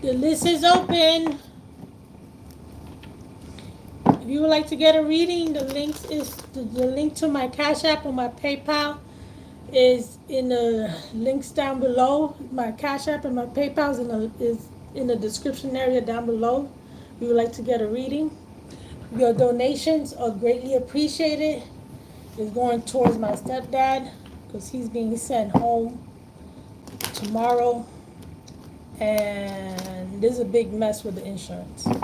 The list is open. If you would like to get a reading, the link to my Cash App or my PayPal is in the links down below. My Cash App and my PayPal is in the description area down below. If you would like to get a reading, your donations are greatly appreciated. It's going towards my stepdad because he's being sent home tomorrow, and there's a big mess with the insurance. There's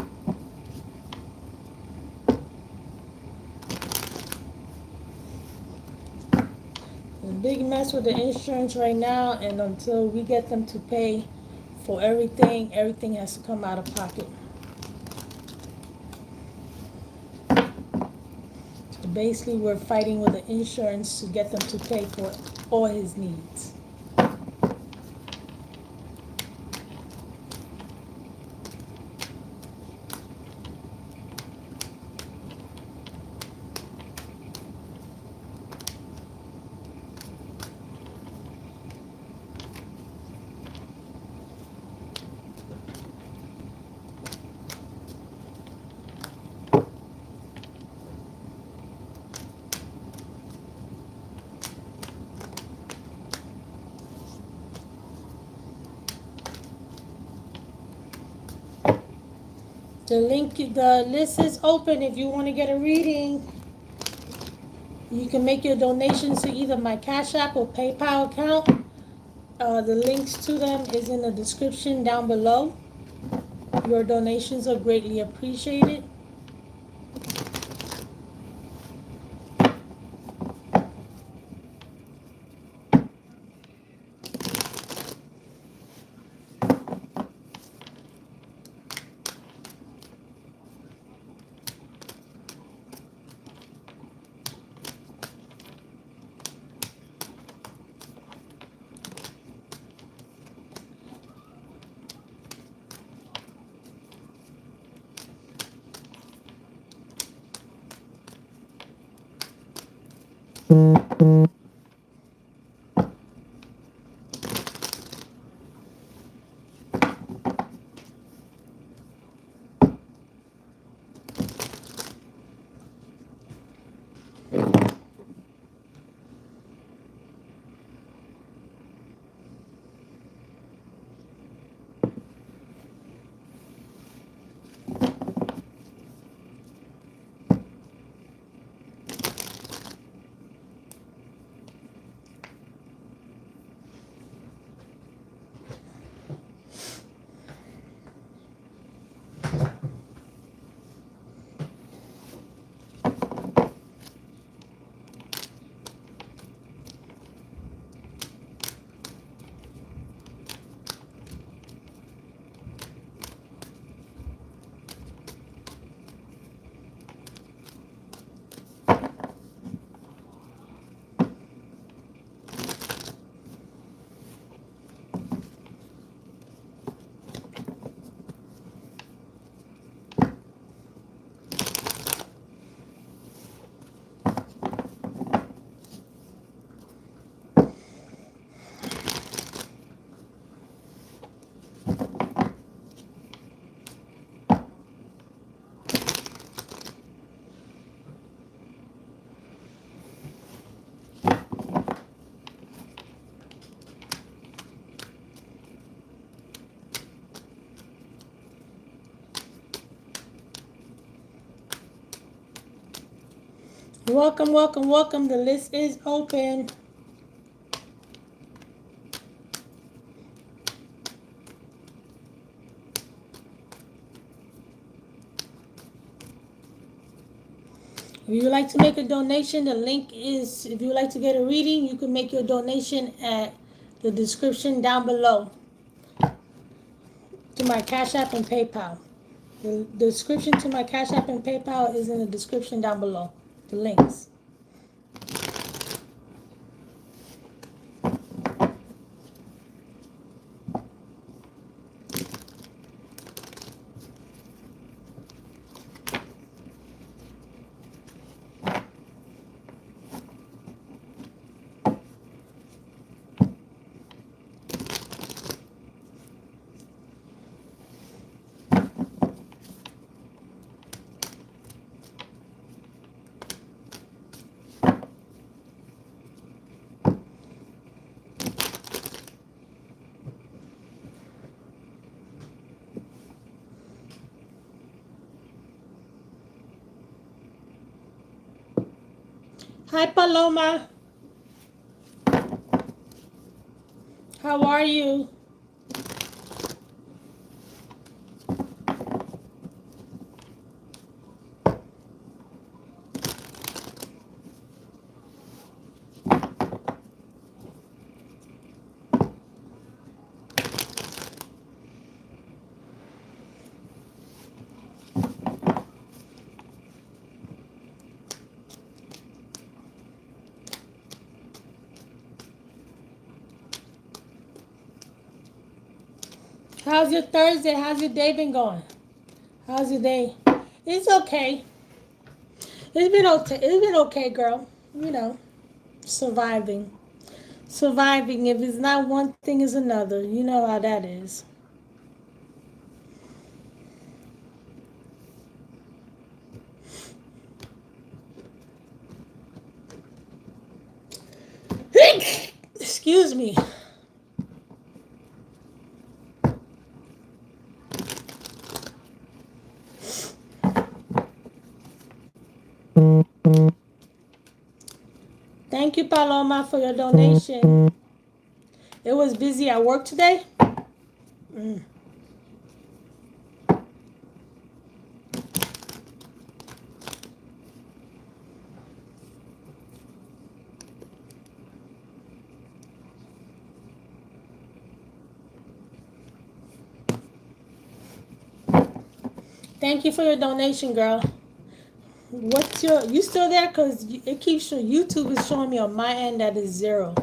a big mess with the insurance right now, and until we get them to pay for everything, everything has to come out of pocket. So basically, we're fighting with the insurance to get them to pay for all his needs. The list is open. If you want to get a reading, you can make your donations to either my Cash App or PayPal account. The links to them is in the description down below. Your donations are greatly appreciated. Welcome, welcome, welcome. The list is open. If you would like to make a donation, the link is, if you would like to get a reading, you can make your donation at the description down below to my Cash App and PayPal. The description to my Cash App and PayPal is in the description down below. The links. Hi, Paloma. How are you? How's your Thursday? How's your day been going? How's your day? It's okay. It's been okay. It's been okay, girl. You know, surviving. Surviving. If it's not one thing, it's another. You know how that is. Excuse me. Thank you, Paloma, for your donation. It was busy at work today. Mm. Thank you for your donation, girl. What's your? You still there? Cause it keeps showing. YouTube is showing me on my end that is 0.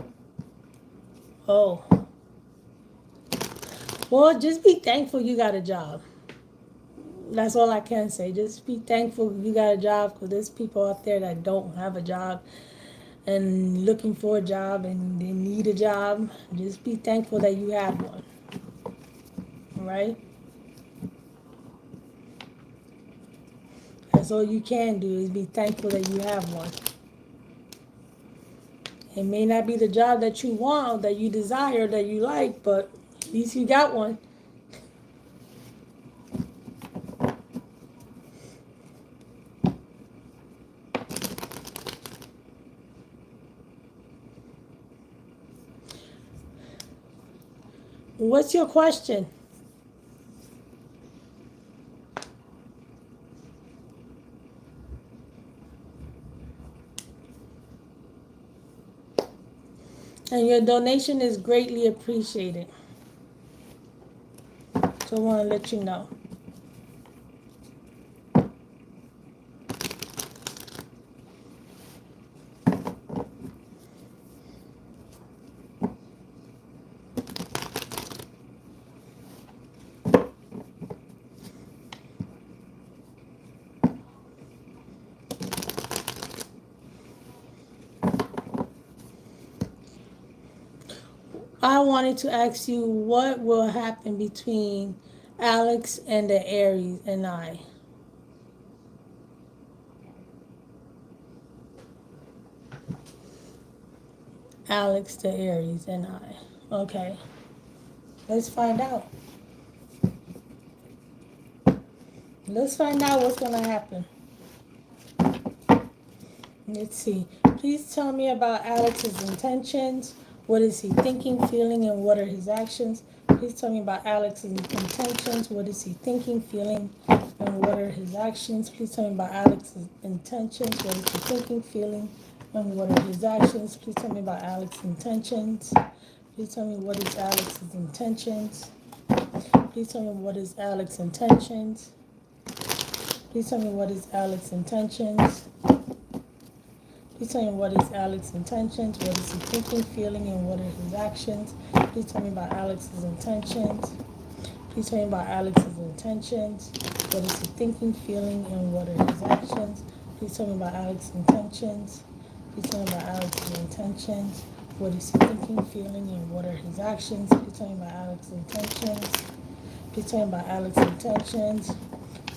Oh, well, just be thankful you got a job. That's all I can say. Just be thankful you got a job, because there's people out there that don't have a job and looking for a job and they need a job. Just be thankful that you have one, right? That's all you can do, is be thankful that you have one. It may not be the job that you want, that you desire, that you like, but at least you got one. What's your question? And your donation is greatly appreciated. So I want to let you know. I wanted to ask you what will happen between Alex and the Aries and I. Alex, the Aries, and I. Okay, let's find out. Let's find out what's going to happen. Let's see. Please tell me about Alex's intentions. What is he thinking, feeling, and what are his actions? Please tell me about Alex's intentions. What is he thinking, feeling, and what are his actions? Please tell me about Alex's intentions. What is he thinking, feeling, and what are his actions? Please tell me about Alex's intentions. Please tell me what is Alex's intentions. Please tell me what is Alex's intentions. Please tell me what is Alex's intentions. Please tell me what is Alex's intentions, what is he thinking, feeling, and what are his actions. Please tell me about Alex's intentions. Please tell me about Alex's intentions. What is he thinking, feeling, and what are his actions. Please tell me about Alex's intentions. Please tell me about Alex's intentions. What is he thinking, feeling, and what are his actions. Please tell me about Alex's intentions. Please tell me about Alex's intentions.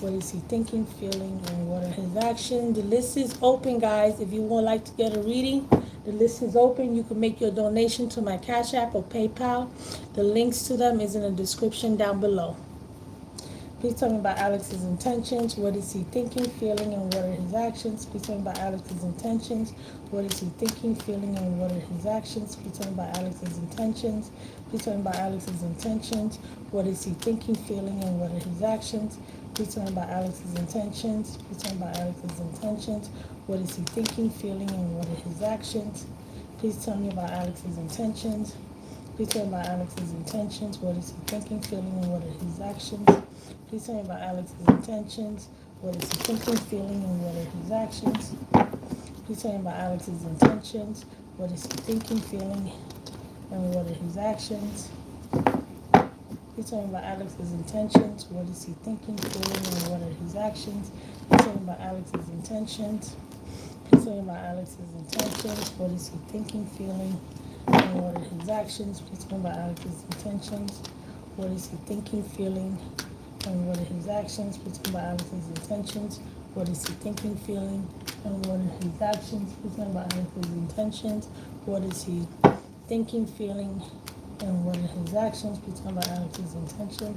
What is he thinking, feeling, and what are his actions? The list is open, guys. If you would like to get a reading, the list is open. You can make your donation to my Cash App or PayPal. The links to them is in the description down below. Please tell me about Alex's intentions. What is he thinking, feeling, and what are his actions? Please tell me about Alex's intentions. What is he thinking, feeling, and what are his actions? Please tell me about Alex's intentions. Please tell me about Alex's intentions. What is he thinking, feeling, and what are his actions? Please tell me about Alex's intentions. Please tell me about Alex's intentions. What is he thinking, feeling, and what are his actions? Please tell me about Alex's intentions. Please tell me about Alex's intentions. What is he thinking, feeling, and what are his actions? Please tell me about Alex's intentions. What is he thinking, feeling, and what are his actions? Please tell me about Alex's intentions. What is he thinking, feeling, and what are his actions? Please tell me about Alex's intentions. What is he thinking, feeling, and what are his actions? Please tell me about Alex's intentions. Please tell me about Alex's intentions. What is he thinking, feeling, and what are his actions? Please tell me about Alex's intentions. What is he thinking, feeling, and what are his actions? Please tell me about Alex's intentions. What is he thinking, feeling, and what are his actions? Please tell me about Alex's intentions.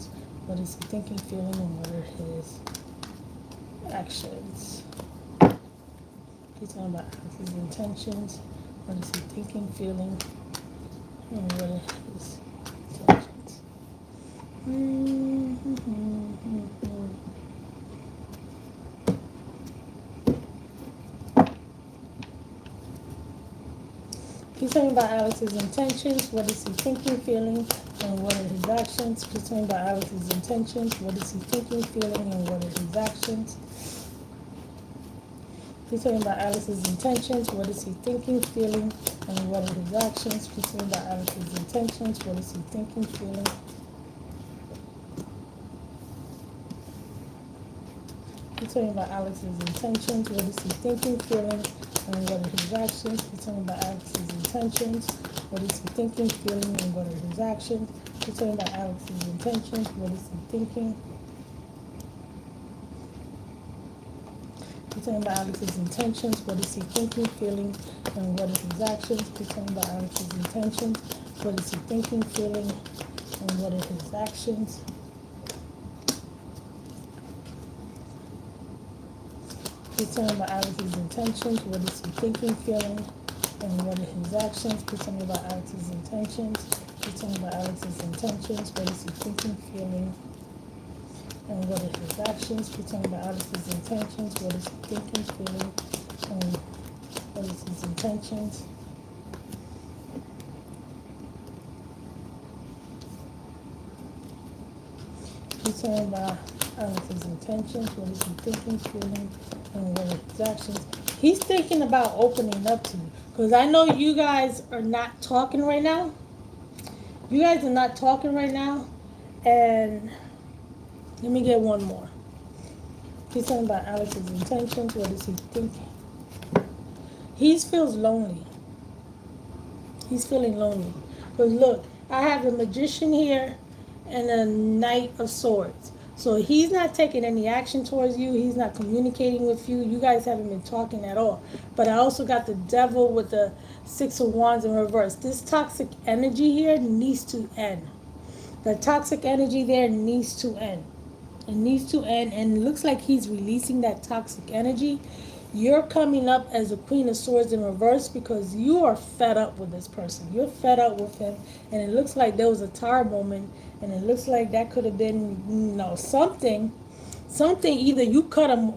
What is he thinking, feeling, and what are his actions? Please tell me about Alex's intentions. What is he thinking, feeling, and what are his actions? Please tell me about Alex's intentions. What is he thinking, feeling, and what are his intentions? Please tell me about Alex's intentions. What is he thinking, feeling, and what are his actions? Please tell me about Alex's intentions. What is he thinking, feeling, and what are his actions? Please tell me about Alex's intentions. What is he thinking, feeling, and what are his actions? Please tell me about Alex's intentions. What is he thinking, feeling? Please tell me about Alex's intentions. What is he thinking, feeling, and what are his actions? Please tell me about Alex's intentions. What is he thinking, feeling, and what are his actions? Please tell me about Alex's intentions. What is he thinking? Please tell me about Alex's intentions. What is he thinking, feeling, and what are his actions? Please tell me about Alex's intentions. What is he thinking, feeling, and what are his actions? Please tell me about Alex's intentions. What is he thinking, feeling, and what are his actions? Please tell me about Alex's intentions. Please tell me about Alex's intentions. What is he thinking, feeling, and what are his actions? Please tell me about Alex's intentions. What is he thinking, feeling, and what is his intentions? Please tell me about Alex's intentions. What is he thinking, feeling, and what are his actions? He's thinking about opening up to you. Because I know you guys are not talking right now. You guys are not talking right now. And let me get one more. He's talking about Alex's intentions. What is he thinking? He feels lonely. He's feeling lonely. Because look, I have the Magician here and a Knight of Swords. So he's not taking any action towards you. He's not communicating with you. You guys haven't been talking at all. But I also got the Devil with the Six of Wands in reverse. This toxic energy here needs to end. The toxic energy there needs to end. It needs to end, and it looks like he's releasing that toxic energy. You're coming up as a Queen of Swords in reverse because you are fed up with this person. You're fed up with him, and it looks like there was a tower moment, and it looks like that could have been, something. Either you cut him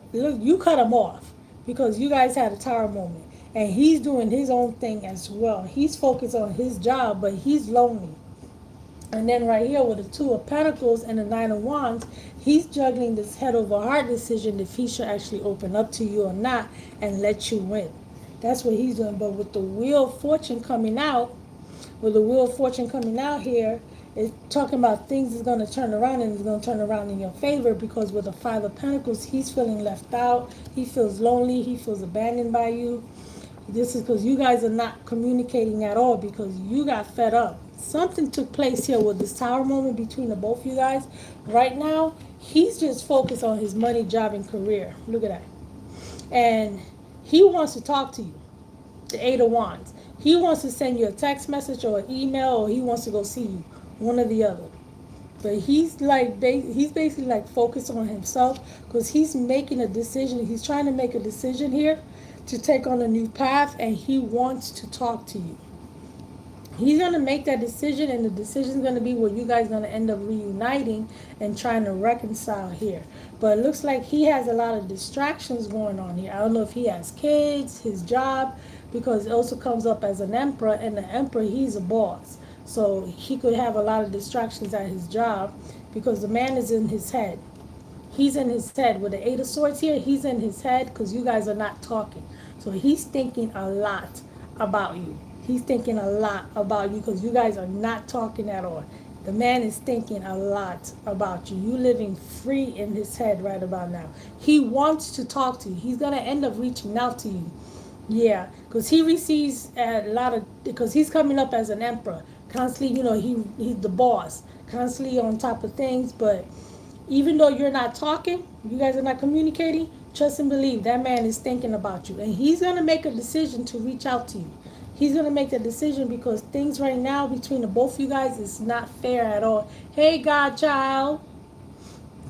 off because you guys had a tower moment, and he's doing his own thing as well. He's focused on his job, but he's lonely. And then right here with the Two of Pentacles and the Nine of Wands, he's juggling this head over heart decision if he should actually open up to you or not and let you win. That's what he's doing. But with the Wheel of Fortune coming out, here, it's talking about things is going to turn around, and it's going to turn around in your favor, because with the Five of Pentacles, he's feeling left out. He feels lonely. He feels abandoned by you. This is because you guys are not communicating at all because you got fed up. Something took place here with this tower moment between the both of you guys. Right now, he's just focused on his money, job, and career. Look at that. And he wants to talk to you. The Eight of Wands. He wants to send you a text message or an email, or he wants to go see you. One or the other. But he's like he's basically like focused on himself because he's making a decision. He's trying to make a decision here to take on a new path, and he wants to talk to you. He's gonna make that decision, and the decision's gonna be where you guys gonna end up reuniting and trying to reconcile here. But it looks like he has a lot of distractions going on here. I don't know if he has kids, his job, because it also comes up as an emperor, and the emperor, he's a boss, so he could have a lot of distractions at his job because the man is in his head. He's in his head with the Eight of Swords here. He's in his head because you guys are not talking. So he's thinking a lot about you. He's thinking a lot about you because you guys are not talking at all. The man is thinking a lot about you. You living free in his head right about now. He wants to talk to you. He's gonna end up reaching out to you. Yeah, because he receives a lot of, because he's coming up as an emperor, constantly. He's the boss, constantly on top of things. But even though you're not talking, you guys are not communicating, trust and believe that man is thinking about you. And he's going to make a decision to reach out to you. He's going to make that decision because things right now between the both of you guys is not fair at all. Hey, Godchild.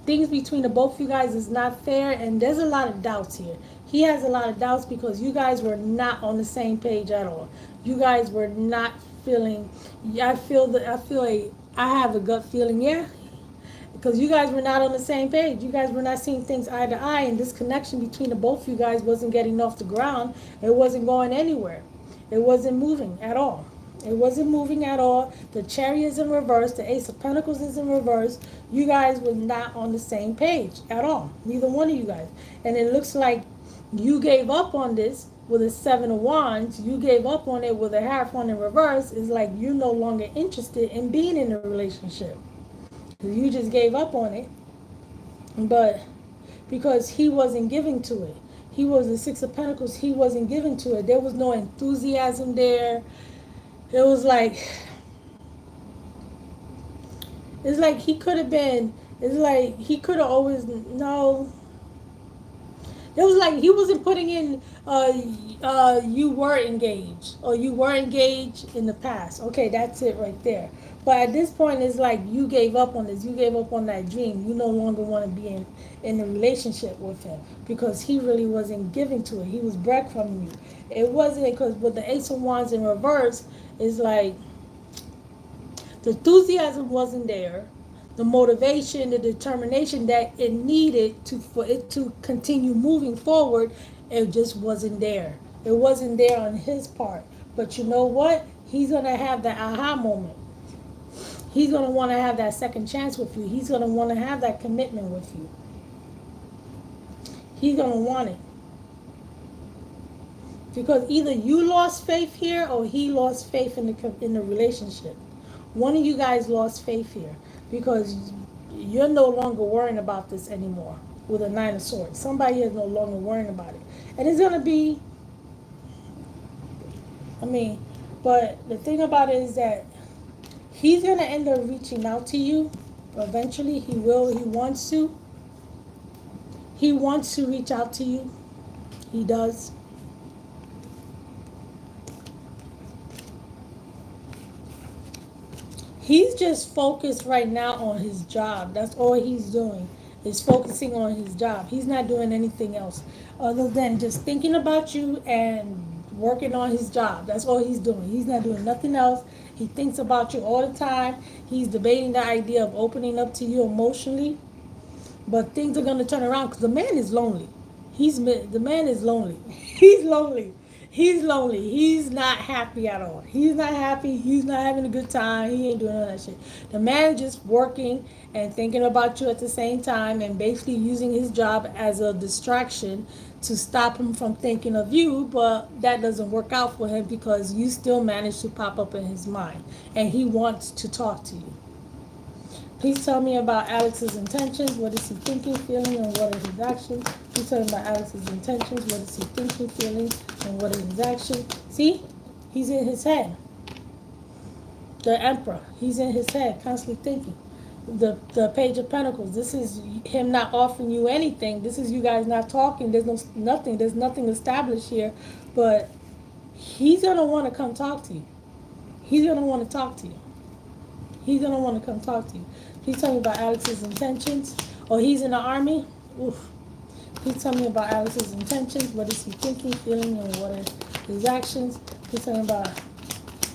Things between the both of you guys is not fair, and there's a lot of doubts here. He has a lot of doubts because you guys were not on the same page at all. You guys were not feeling. I have a gut feeling. Yeah, because you guys were not on the same page. You guys were not seeing things eye to eye, and this connection between the both of you guys wasn't getting off the ground. It wasn't going anywhere. It wasn't moving at all. It wasn't moving at all. The Chariot is in reverse. The Ace of Pentacles is in reverse. You guys were not on the same page at all. Neither one of you guys. And it looks like you gave up on this with a Seven of Wands. You gave up on it with a Hierophant in reverse. It's like you're no longer interested in being in a relationship. You just gave up on it. But because he wasn't giving to it. He was the Six of Pentacles. He wasn't giving to it. There was no enthusiasm there. It was like, it's like he could have been, it's like he could have always, no. It was like he wasn't putting in, you were engaged, or you were engaged in the past. Okay, that's it right there. But at this point, it's like you gave up on this. You gave up on that dream. You no longer want to be in a relationship with him because he really wasn't giving to it. He was breadcrumbing you. It wasn't because with the Ace of Wands in reverse, it's like the enthusiasm wasn't there, the motivation, the determination that it needed for it to continue moving forward, it just wasn't there. It wasn't there on his part. But you know what? He's gonna have that aha moment. He's gonna want to have that second chance with you. He's gonna want to have that commitment with you. He's gonna want it. Because either you lost faith here or he lost faith in the relationship. One of you guys lost faith here because you're no longer worrying about this anymore with a Nine of Swords. Somebody is no longer worrying about it. And it's going to be, but the thing about it is that he's going to end up reaching out to you. Eventually, he will. He wants to. He wants to reach out to you. He does. He's just focused right now on his job. That's all he's doing, is focusing on his job. He's not doing anything else other than just thinking about you and working on his job. That's all he's doing. He's not doing nothing else. He thinks about you all the time. He's debating the idea of opening up to you emotionally. But things are going to turn around because the man is lonely. The man is lonely. He's lonely. He's lonely. He's not happy at all. He's not happy. He's not having a good time. He ain't doing all that shit. The man is just working and thinking about you at the same time and basically using his job as a distraction to stop him from thinking of you, but that doesn't work out for him because you still manage to pop up in his mind and he wants to talk to you. Please tell me about Alex's intentions. What is he thinking, feeling, and what are his actions? Please tell me about Alex's intentions. What is he thinking, feeling, and what are his actions? See? He's in his head. The Emperor. He's in his head, constantly thinking. The Page of Pentacles. This is him not offering you anything. This is you guys not talking. There's nothing. There's nothing established here. But he's going to want to come talk to you. He's going to want to talk to you. He's going to want to come talk to you. He's telling me about Alex's intentions. Or he's in the army. Oof. He's telling me about Alex's intentions. What is he thinking, feeling, and what are his actions? He's telling me about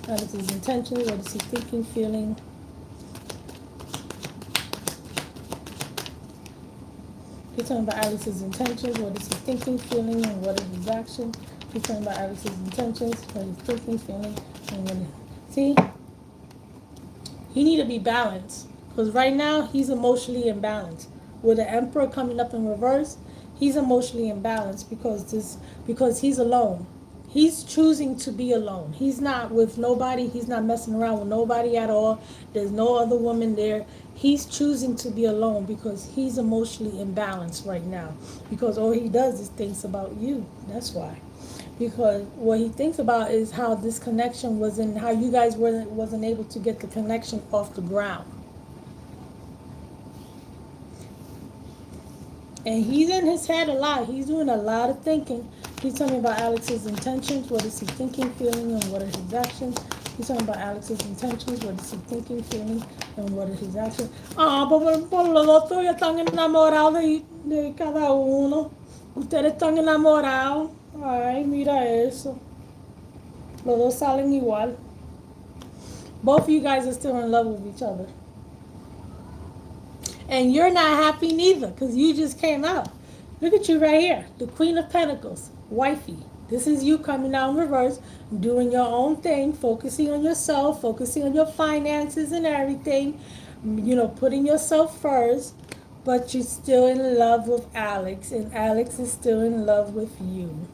Alex's intentions. What is he thinking, feeling? He's talking about Alex's intentions. What is he thinking, feeling, and what are his actions? He's talking about Alex's intentions. What he's thinking, feeling, and what is... See? He need to be balanced. Because right now, he's emotionally imbalanced. With the Emperor coming up in reverse, he's emotionally imbalanced because he's alone. He's choosing to be alone. He's not with nobody. He's not messing around with nobody at all. There's no other woman there. He's choosing to be alone because he's emotionally imbalanced right now. Because all he does is thinks about you. That's why. Because what he thinks about is how this connection wasn't, how you guys wasn't able to get the connection off the ground. And he's in his head a lot. He's doing a lot of thinking. He's talking about Alex's intentions. What is he thinking, feeling, and what are his actions? He's talking about Alex's intentions. What is he thinking, feeling, and what are his actions? Ah, por los dos ya están enamorados de cada uno. Ustedes están enamorados. Ay, mira eso. Los dos salen igual. Both of you guys are still in love with each other. And you're not happy neither because you just came out. Look at you right here. The Queen of Pentacles. Wifey. This is you coming out in reverse, doing your own thing, focusing on yourself, focusing on your finances and everything. You know, putting yourself first. But you're still in love with Alex. And Alex is still in love with you.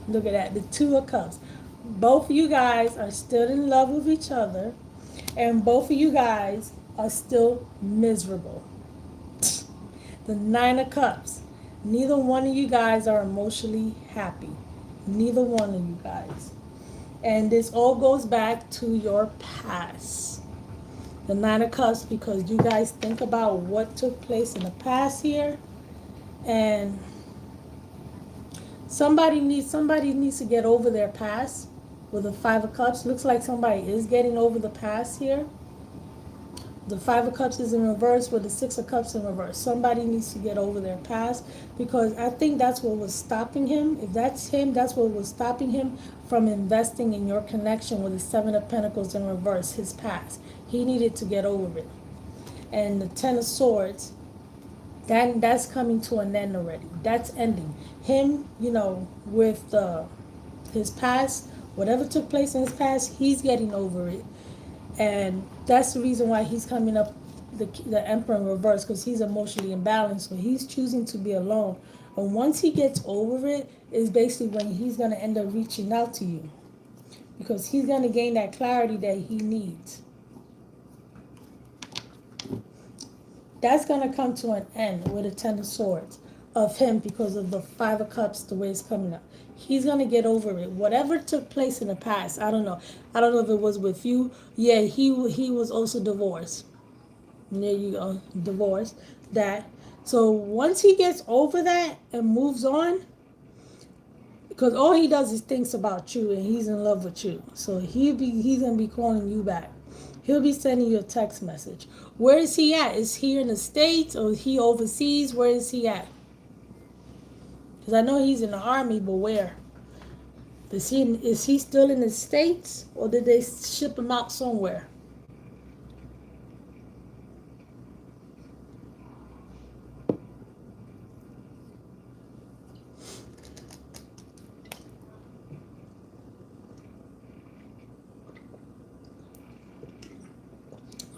Look at that. The Two of Cups. Both of you guys are still in love with each other. And both of you guys are still miserable. The Nine of Cups. Neither one of you guys are emotionally happy. Neither one of you guys. And this all goes back to your past. The Nine of Cups, because you guys think about what took place in the past here. And somebody needs to get over their past. With the Five of Cups, looks like somebody is getting over the past here. The Five of Cups is in reverse with the Six of Cups in reverse. Somebody needs to get over their past because I think that's what was stopping him. If that's him, that's what was stopping him from investing in your connection with the Seven of Pentacles in reverse, his past. He needed to get over it. And the Ten of Swords, that's coming to an end already. That's ending. Him, you know, with his past, whatever took place in his past, he's getting over it. And that's the reason why he's coming up the Emperor in reverse, because he's emotionally imbalanced. So he's choosing to be alone. And once he gets over it, is basically when he's going to end up reaching out to you. Because he's going to gain that clarity that he needs. That's going to come to an end with a Ten of Swords of him because of the Five of Cups, the way it's coming up. He's going to get over it. Whatever took place in the past, I don't know. I don't know if it was with you. Yeah, he was also divorced. There you go, divorced. That. So once he gets over that and moves on, because all he does is thinks about you and he's in love with you. So he's going to be calling you back. He'll be sending you a text message. Where is he at? Is he in the States or is he overseas? Where is he at? Because I know he's in the army, but where? Is he still in the States or did they ship him out somewhere?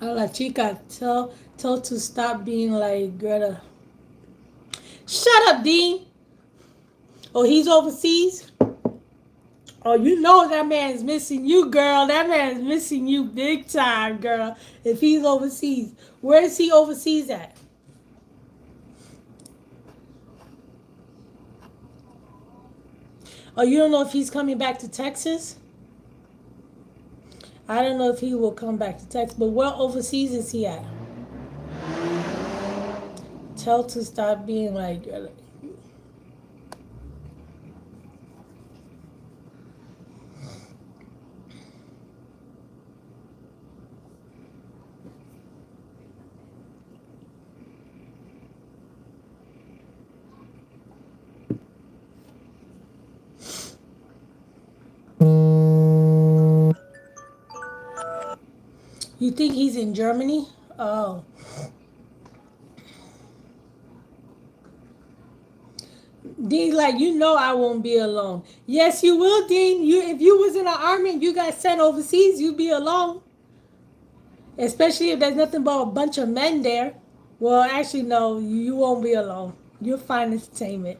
Hola chica, tell to stop being like Greta. Shut up, Dean. Oh, he's overseas? Oh, you know that man's missing you, girl. That man's missing you big time, girl. If he's overseas. Where is he overseas at? Oh, you don't know if he's coming back to Texas? I don't know if he will come back to Texas, but where overseas is he at? Tell to stop being like... You think he's in Germany? Oh. Dean, like, you know I won't be alone. Yes, you will, Dean. You, if you was in the army and you got sent overseas, you'd be alone. Especially if there's nothing but a bunch of men there. Well, actually, no, you won't be alone. You'll find entertainment.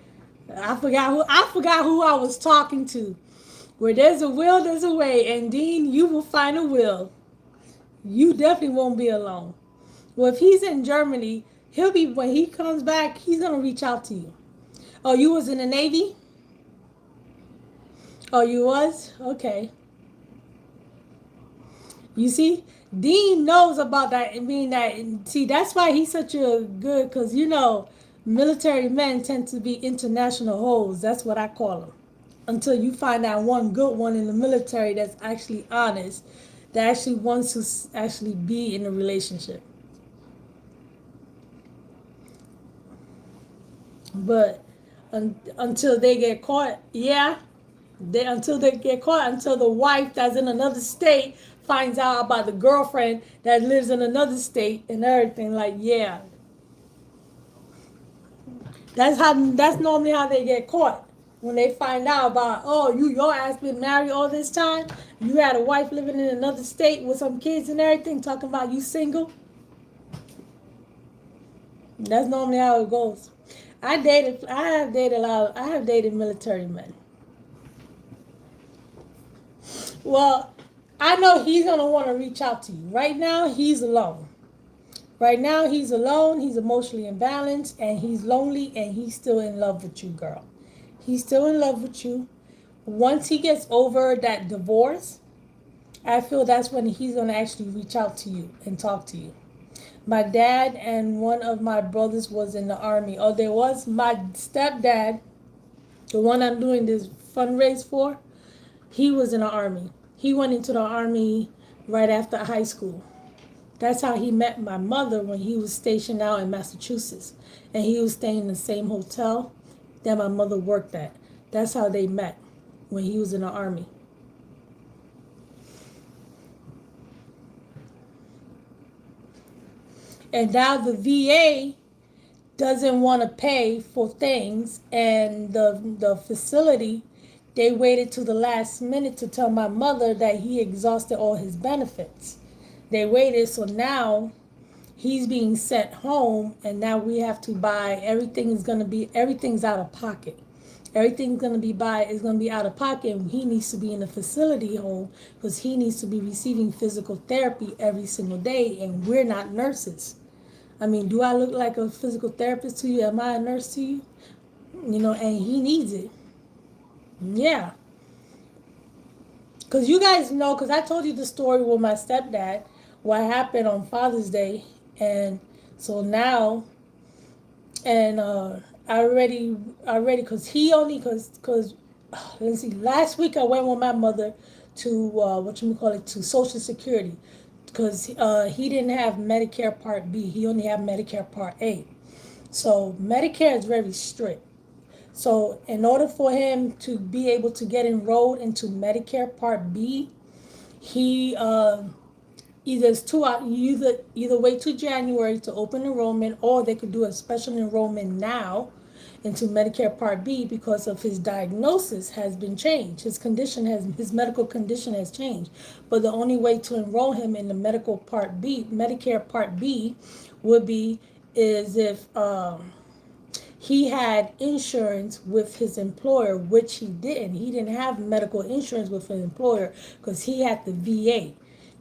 I forgot who I was talking to. Where there's a will, there's a way. And Dean, you will find a will. You definitely won't be alone. Well, if he's in Germany, he'll be when he comes back, he's gonna reach out to you. Oh, you was in the Navy? Oh, you was? Okay. You see, Dean knows about that. I mean, that, see, that's why he's such a good, because, military men tend to be international hoes. That's what I call them. Until you find that one good one in the military that's actually honest, that actually wants to actually be in a relationship. But until they get caught, yeah, until they get caught, until the wife that's in another state finds out about the girlfriend that lives in another state and everything. Like, yeah, that's normally how they get caught. When they find out about, oh, your ass been married all this time, you had a wife living in another state with some kids and everything, talking about you single. That's normally how it goes. I have dated military men. Well, I know he's gonna want to reach out to you. Right now, he's alone. Right now, he's alone. He's emotionally imbalanced, and he's lonely, and he's still in love with you, girl. He's still in love with you. Once he gets over that divorce, I feel that's when he's gonna actually reach out to you and talk to you. My dad and one of my brothers was in the army. Oh, there was my stepdad, the one I'm doing this fundraise for. He was in the army. He went into the army right after high school. That's how he met my mother when he was stationed out in Massachusetts. And he was staying in the same hotel that my mother worked at. That's how they met when he was in the army. And now the VA doesn't want to pay for things, and the facility, they waited to the last minute to tell my mother that he exhausted all his benefits. They waited, so now he's being sent home, and now we have to buy everything's out of pocket. Everything's going to be out of pocket, and he needs to be in a facility home because he needs to be receiving physical therapy every single day, and we're not nurses. I mean, do I look like a physical therapist to you? Am I a nurse to you? And he needs it. Yeah. Because you guys know, because I told you the story with my stepdad, what happened on Father's Day. And so now, and because let's see, last week I went with my mother to, to Social Security. Because he didn't have Medicare Part B. He only had Medicare Part A. So Medicare is very strict. So in order for him to be able to get enrolled into Medicare Part B, he either wait till January to open enrollment, or they could do a special enrollment now into Medicare Part B because of his diagnosis has been changed. His medical condition has changed. But the only way to enroll him in the Medicare Part B would be is if he had insurance with his employer, which he didn't. He didn't have medical insurance with his employer because he had the VA.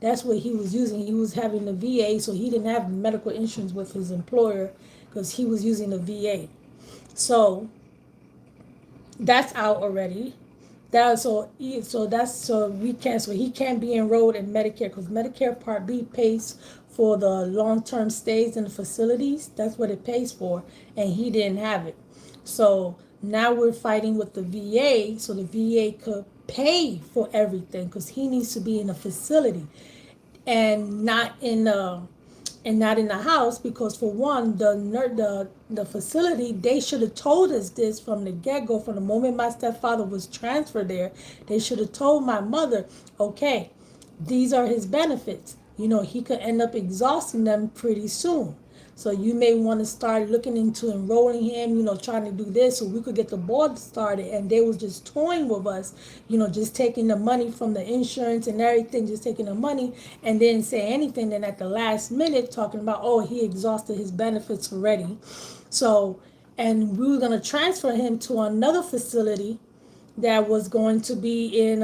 That's what he was using. He was having the VA, so he didn't have medical insurance with his employer because he was using the VA. So that's out already. So he can't be enrolled in Medicare because Medicare Part B pays for the long-term stays in the facilities. That's what it pays for, and he didn't have it. So now we're fighting with the VA so the VA could pay for everything because he needs to be in a facility and not in the house, because for one, the facility, they should have told us this from the get-go. From the moment my stepfather was transferred there, they should have told my mother, okay, these are his benefits. he could end up exhausting them pretty soon. So you may want to start looking into enrolling him, trying to do this so we could get the ball started. And they was just toying with us, just taking the money from the insurance and everything, just taking the money and didn't say anything. Then at the last minute, talking about, oh, he exhausted his benefits already. So, and we were going to transfer him to another facility that was going to be in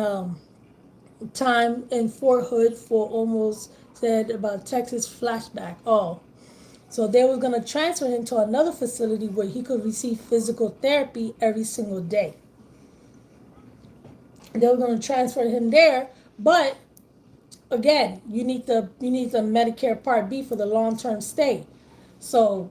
time in Fort Hood for almost said about Texas flashback. Oh, so they were going to transfer him to another facility where he could receive physical therapy every single day. They were going to transfer him there, but again, you need the Medicare Part B for the long term stay. So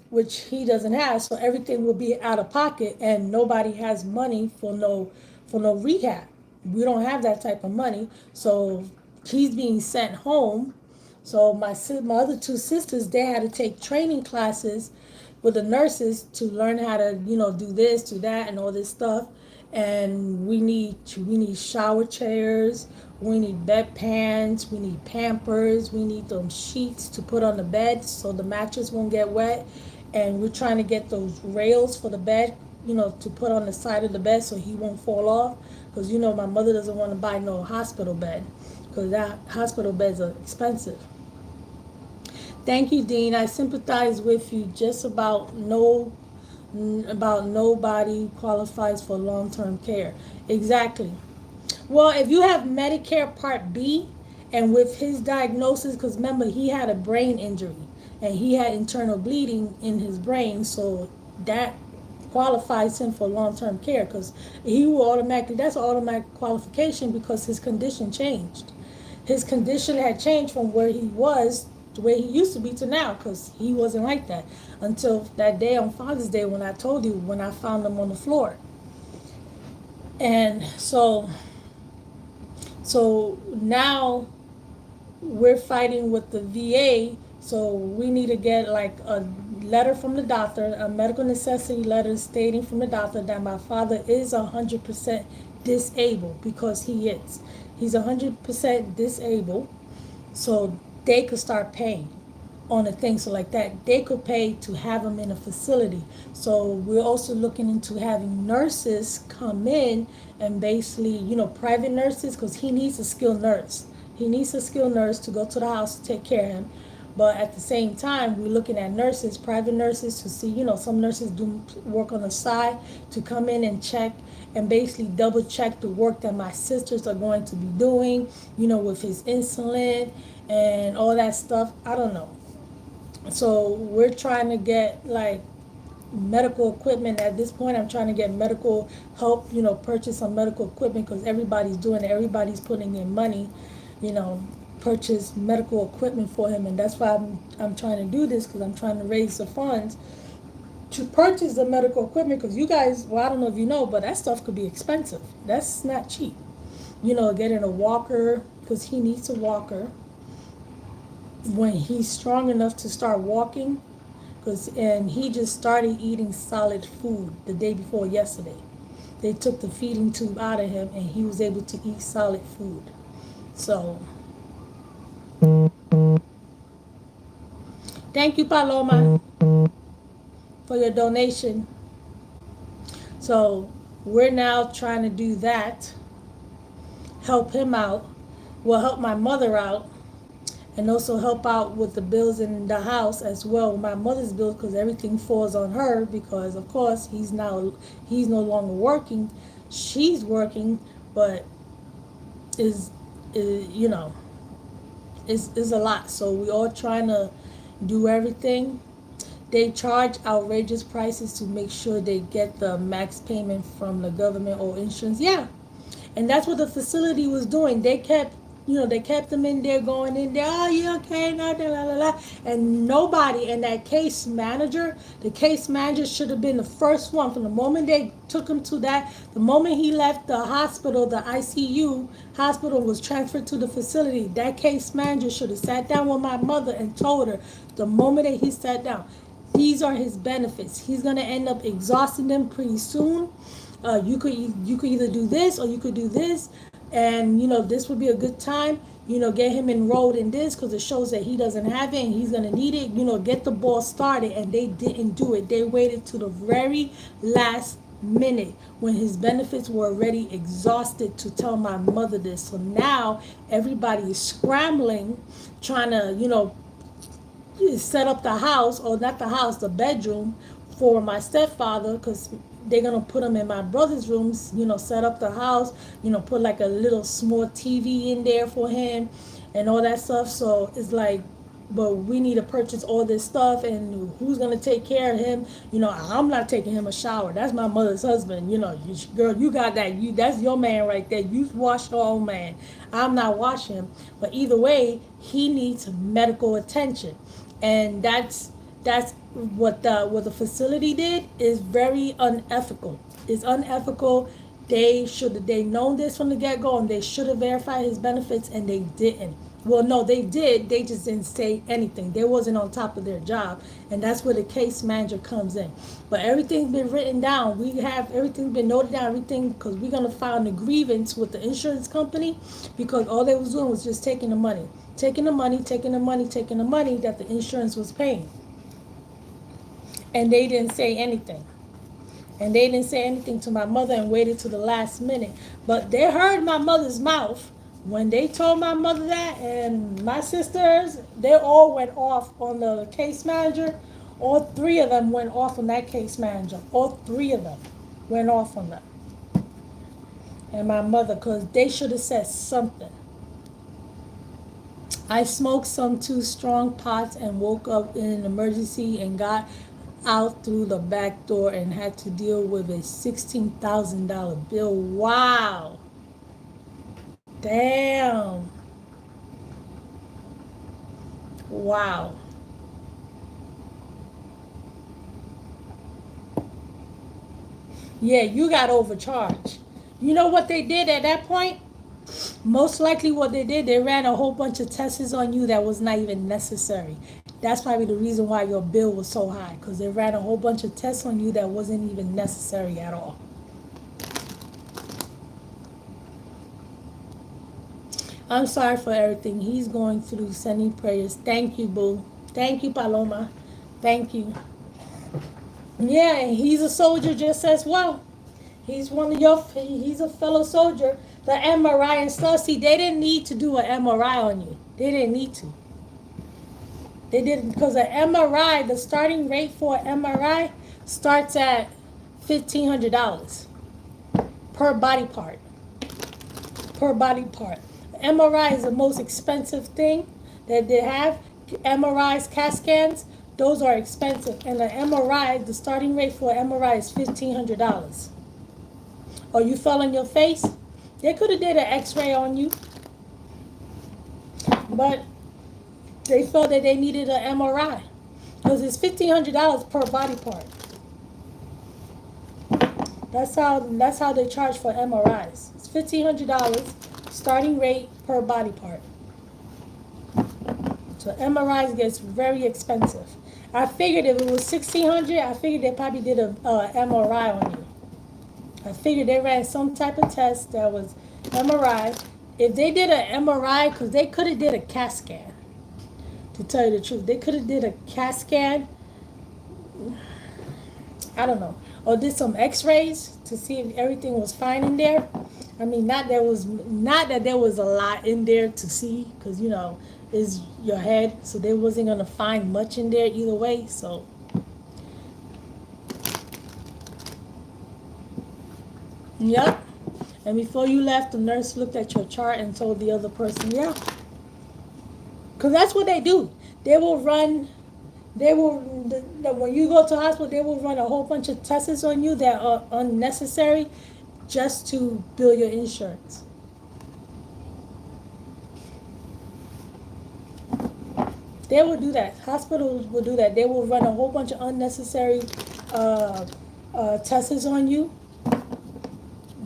which he doesn't have, so everything will be out of pocket and nobody has money for no rehab. We don't have that type of money. So he's being sent home. So my other two sisters, they had to take training classes with the nurses to learn how to, do this, do that, and all this stuff. And we need shower chairs, we need bedpans, we need Pampers, we need those sheets to put on the bed so the mattress won't get wet. And we're trying to get those rails for the bed, to put on the side of the bed so he won't fall off. Because my mother doesn't want to buy no hospital bed, because that hospital beds are expensive. Thank you, Dean. I sympathize with you. Just about nobody qualifies for long-term care. Exactly. Well, if you have Medicare Part B, and with his diagnosis, because remember he had a brain injury and he had internal bleeding in his brain, so that qualifies him for long-term care, because he will automatically, that's an automatic qualification, because his condition changed. His condition had changed from where he was the way he used to be to now, because he wasn't like that until that day on Father's Day when I told you, when I found him on the floor. And so now we're fighting with the VA. So we need to get like a letter from the doctor, a medical necessity letter stating from the doctor that my father is 100% disabled, because he is. He's 100% disabled. So they could start paying on a thing. So like that, they could pay to have him in a facility. So we're also looking into having nurses come in and basically, private nurses, because he needs a skilled nurse. He needs a skilled nurse to go to the house to take care of him. But at the same time, we're looking at nurses, private nurses, to see, some nurses do work on the side to come in and check and basically double check the work that my sisters are going to be doing, with his insulin and all that stuff. I don't know. So we're trying to get like medical equipment at this point. I'm trying to get medical help, purchase some medical equipment, because everybody's doing it. Everybody's putting in money, you know, purchase medical equipment for him. And that's why I'm trying to do this, because I'm trying to raise the funds to purchase the medical equipment. Because you guys, well, I don't know if you know, but that stuff could be expensive. That's not cheap. Getting a walker, because he needs a walker when he's strong enough to start walking. And he just started eating solid food the day before yesterday. They took the feeding tube out of him and he was able to eat solid food. So thank you, Paloma, for your donation. So we're now trying to do that, help him out, will help my mother out, and also help out with the bills in the house as well, my mother's bills, because everything falls on her, because of course he's no longer working. She's working, but is a lot. So we all trying to do everything. They charge outrageous prices to make sure they get the max payment from the government or insurance. Yeah, and that's what the facility was doing. They kept them in there, going in there, oh, you okay, la, la, la, la. And nobody, and the case manager should have been the first one. From the moment they took him to that, the moment he left the hospital, the ICU hospital, was transferred to the facility, that case manager should have sat down with my mother and told her, the moment that he sat down, these are his benefits. He's going to end up exhausting them pretty soon. You could either do this or you could do this. And this would be a good time. get him enrolled in this because it shows that he doesn't have it and he's going to need it, get the ball started. And they didn't do it. They waited to the very last minute when his benefits were already exhausted to tell my mother this. So now everybody is scrambling, trying to, set up the house, or not the house, the bedroom for my stepfather, because they're gonna put him in my brother's rooms, set up the house, put like a little small TV in there for him and all that stuff. So it's like, but we need to purchase all this stuff, and who's gonna take care of him? I'm not taking him a shower. That's my mother's husband. Girl, you got that. That's your man right there. You wash your own man. I'm not washing him. But either way, he needs medical attention, and that's what the facility did is very unethical. It's unethical. They known this from the get-go, and they should have verified his benefits, and they didn't. Well, no, they did. They just didn't say anything. They wasn't on top of their job, and that's where the case manager comes in. But everything's been written down. We have everything been noted down, everything, because we're gonna file a grievance with the insurance company, because all they was doing was just taking the money, taking the money, taking the money, taking the money that the insurance was paying, and they didn't say anything. And they didn't say anything to my mother and waited to the last minute. But they heard my mother's mouth when they told my mother that, and my sisters, they all went off on the case manager. All three of them went off on that case manager. All three of them went off on that. And my mother, because they should have said something. I smoked some 2 strong pots and woke up in an emergency and got out through the back door and had to deal with a $16,000 bill. Wow. Damn. Wow. Yeah, you got overcharged. You know what they did at that point? Most likely what they did, they ran a whole bunch of tests on you that was not even necessary. That's probably the reason why your bill was so high, because they ran a whole bunch of tests on you that wasn't even necessary at all. I'm sorry for everything he's going through. Sending prayers. Thank you, boo. Thank you, Paloma. Thank you. Yeah, and he's a soldier just as well. He's a fellow soldier. The MRI and stuff, see, they didn't need to do an MRI on you. They didn't need to. They didn't, because the MRI, the starting rate for MRI starts at $1,500 per body part. Per body part. MRI is the most expensive thing that they have. MRIs, CAT scans, those are expensive. And the MRI, the starting rate for MRI is $1,500. Oh, you fell on your face? They could have did an x-ray on you. But they felt that they needed an MRI. Because it's $1,500 per body part. That's how they charge for MRIs. It's $1,500 starting rate per body part. So MRIs gets very expensive. I figured if it was $1,600, I figured they probably did a MRI on you. I figured they ran some type of test that was MRI. If they did an MRI, because they could have did a CAT scan. To tell you the truth, they could have did a CAT scan. I don't know, or did some X-rays to see if everything was fine in there. I mean, not that there was a lot in there to see, because is your head, so they wasn't gonna find much in there either way. So yep. And before you left, the nurse looked at your chart and told the other person, yeah, because that's what they do. They will run. When you go to the hospital, they will run a whole bunch of tests on you that are unnecessary just to bill your insurance. They will do that. Hospitals will do that. They will run a whole bunch of unnecessary tests on you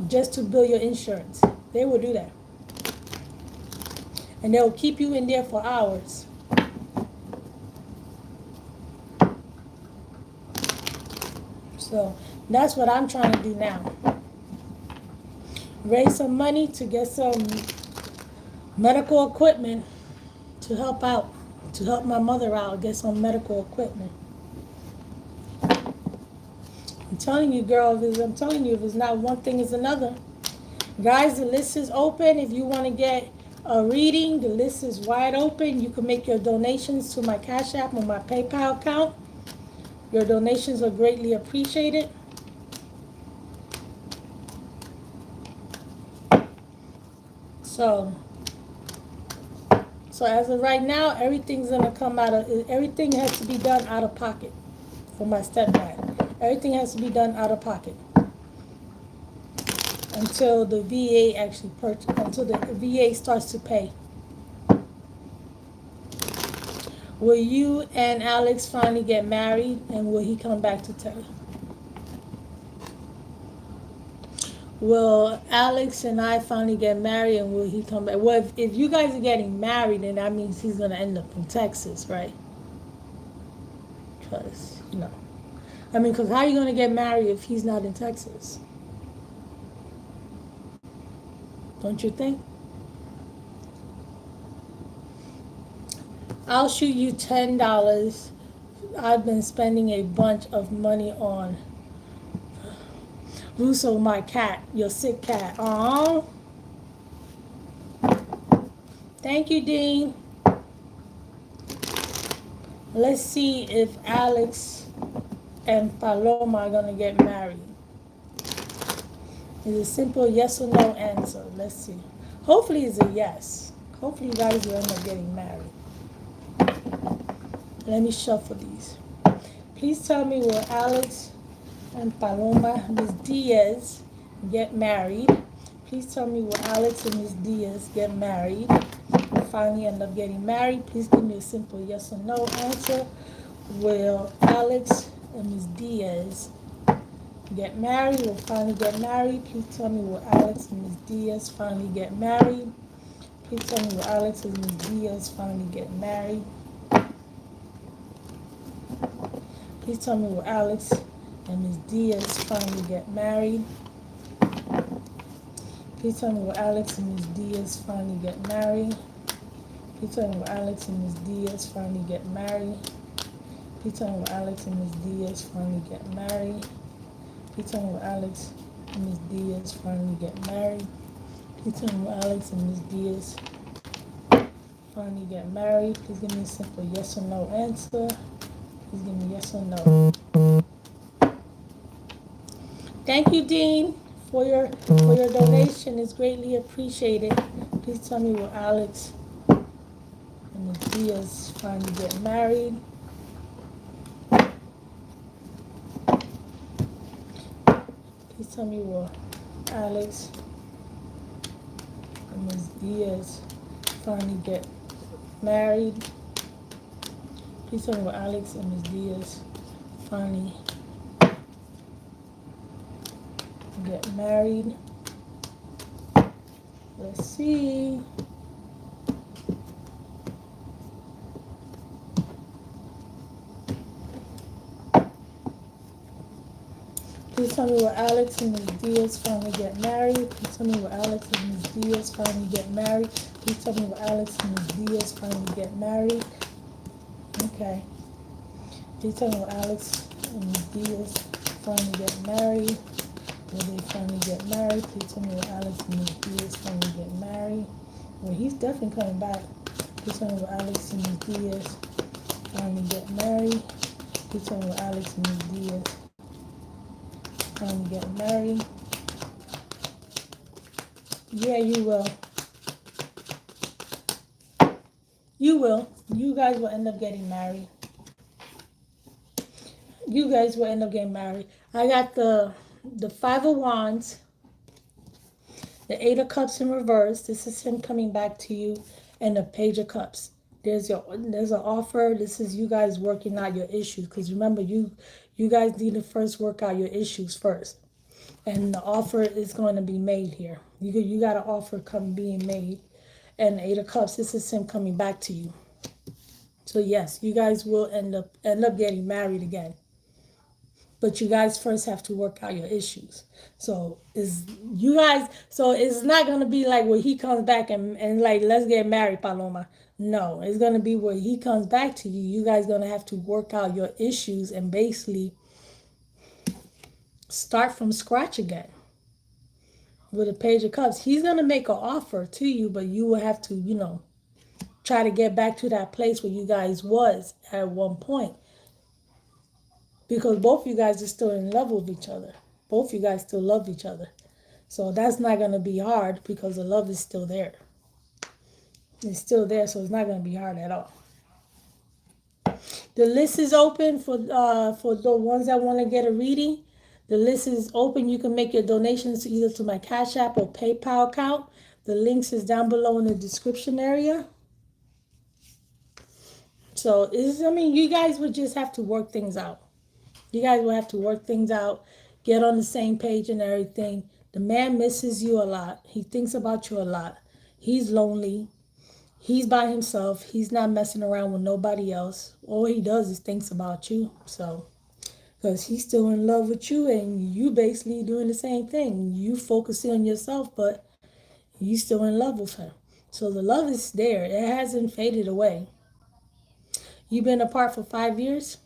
just to bill your insurance. They will do that. And they will keep you in there for hours. So that's what I'm trying to do now. Raise some money to get some medical equipment to help out, to help my mother out, get some medical equipment. I'm telling you, girl, I'm telling you, if it's not one thing, it's another. Guys, the list is open. If you want to get a reading, the list is wide open. You can make your donations to my Cash App or my PayPal account. Your donations are greatly appreciated. So as of right now, everything's gonna come out of, everything has to be done out of pocket for my stepdad. Everything has to be done out of pocket until the VA actually until the VA starts to pay. Will you and Alex finally get married, and will he come back to tell you? Will Alex and I finally get married, and will he come back? Well, if you guys are getting married, then that means he's gonna end up in Texas, right? Because, I mean, because how are you going to get married if he's not in Texas? Don't you think? I'll shoot you $10. I've been spending a bunch of money on Russo, my cat, your sick cat. Oh, thank you, Dean. Let's see if Alex and Paloma are going to get married. It's a simple yes or no answer. Let's see. Hopefully it's a yes. Hopefully you guys will end up getting married. Let me shuffle these. Please tell me, will Alex and Paloma, Ms. Diaz, get married? Please tell me, will Alex and Ms. Diaz get married? We'll finally end up getting married. Please give me a simple yes or no answer. Will Alex and Ms. Diaz get married? We'll finally get married. Please tell me, will Alex and Ms. Diaz finally get married? Please tell me, will Alex and Ms. Diaz finally get married? Please tell me, will Alex and Ms. Diaz finally get married? Please tell me, will Alex and Ms. Diaz finally get married? Please tell me, will Alex and Ms. Diaz finally get married? Please tell me, will Alex and Ms. Diaz finally get married? Please tell me, will Alex and Ms. Diaz finally get married? Please tell me, will Alex and Ms. Diaz finally get married? Please give me a simple yes or no answer. Please give me yes or no. Thank you, Dean, for your donation. It's greatly appreciated. Please tell me, will Alex and Ms. Diaz finally get married? Please tell me, will Alex and Ms. Diaz finally get married? Please tell me, will Alex and Ms. Diaz finally get married? Let's see. Please tell me, will Alex and Ms. Diaz finally get married? Please tell me, will Alex and Ms. Diaz finally get married? Please tell me, will Alex and Ms. Diaz finally get married? Okay. Please tell me, will Alex and Ms. Diaz finally get married? Will they finally get married? Please tell me, will Alex and Ms. Diaz finally get married? Well, he's definitely coming back. Please tell me, will Alex and Ms. Diaz finally get married? Please tell me, will Alex and Ms. Diaz finally get married? Yeah, you will. You will. You guys will end up getting married. You guys will end up getting married. I got the Five of Wands, the Eight of Cups in reverse. This is him coming back to you, and the Page of Cups. There's an offer. This is you guys working out your issues. Because remember, you guys need to first work out your issues first. And the offer is going to be made here. You got an offer being made. And Eight of Cups, this is him coming back to you. So yes, you guys will end up getting married again. But you guys first have to work out your issues. So it's not gonna be like where he comes back and like, let's get married, Paloma. No, it's gonna be where he comes back to you. You guys gonna have to work out your issues and basically start from scratch again with a page of cups. He's gonna make an offer to you, but you will have to, try to get back to that place where you guys was at one point, because both you guys are still in love with each other. Both you guys still love each other. So that's not going to be hard because the love is still there. It's still there, so it's not going to be hard at all. The list is open for the ones that want to get a reading. The list is open. You can make your donations either to my Cash App or PayPal account. The links is down below in the description area. So you guys would just have to work things out. You guys will have to work things out, get on the same page and everything. The man misses you a lot. He thinks about you a lot. He's lonely. He's by himself. He's not messing around with nobody else. All he does is thinks about you. So, because he's still in love with you and you basically doing the same thing. You focusing on yourself, but you still in love with him. So the love is there. It hasn't faded away. You've been apart for 5 years?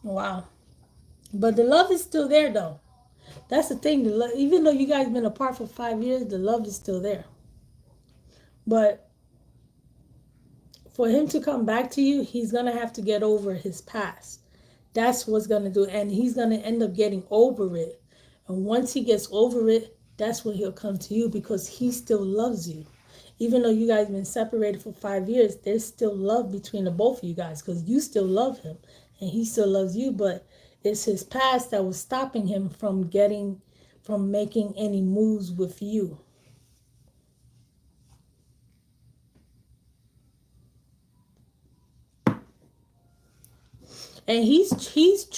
Wow. But the love is still there, though. That's the thing. Even though you guys been apart for 5 years, the love is still there. But for him to come back to you, he's going to have to get over his past. That's what's going to do. And he's going to end up getting over it. And once he gets over it, that's when he'll come to you, because he still loves you. Even though you guys been separated for 5 years, there's still love between the both of you guys, because you still love him and he still loves you. But it's his past that was stopping him from making any moves with you. And he's choosing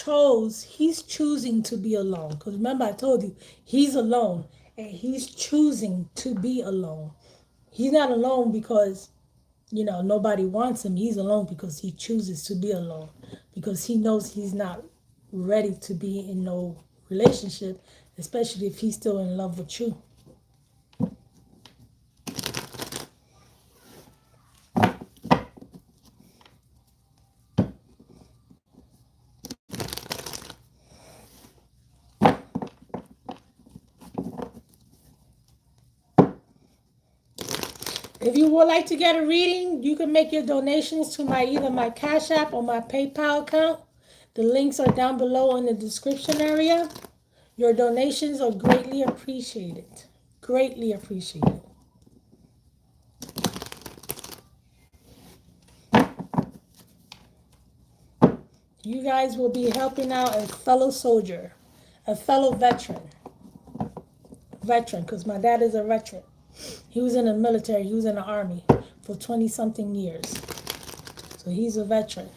to be alone. Because remember, I told you, he's alone and he's choosing to be alone. He's not alone because nobody wants him. He's alone because he chooses to be alone, because he knows he's not ready to be in no relationship, especially if he's still in love with you. If you would like to get a reading, you can make your donations to either my Cash App or my PayPal account. The links are down below in the description area. Your donations are greatly appreciated. Greatly appreciated. You guys will be helping out a fellow soldier, a fellow veteran. Because my dad is a veteran. He was in the military. He was in the army for 20-something years. So he's a veteran.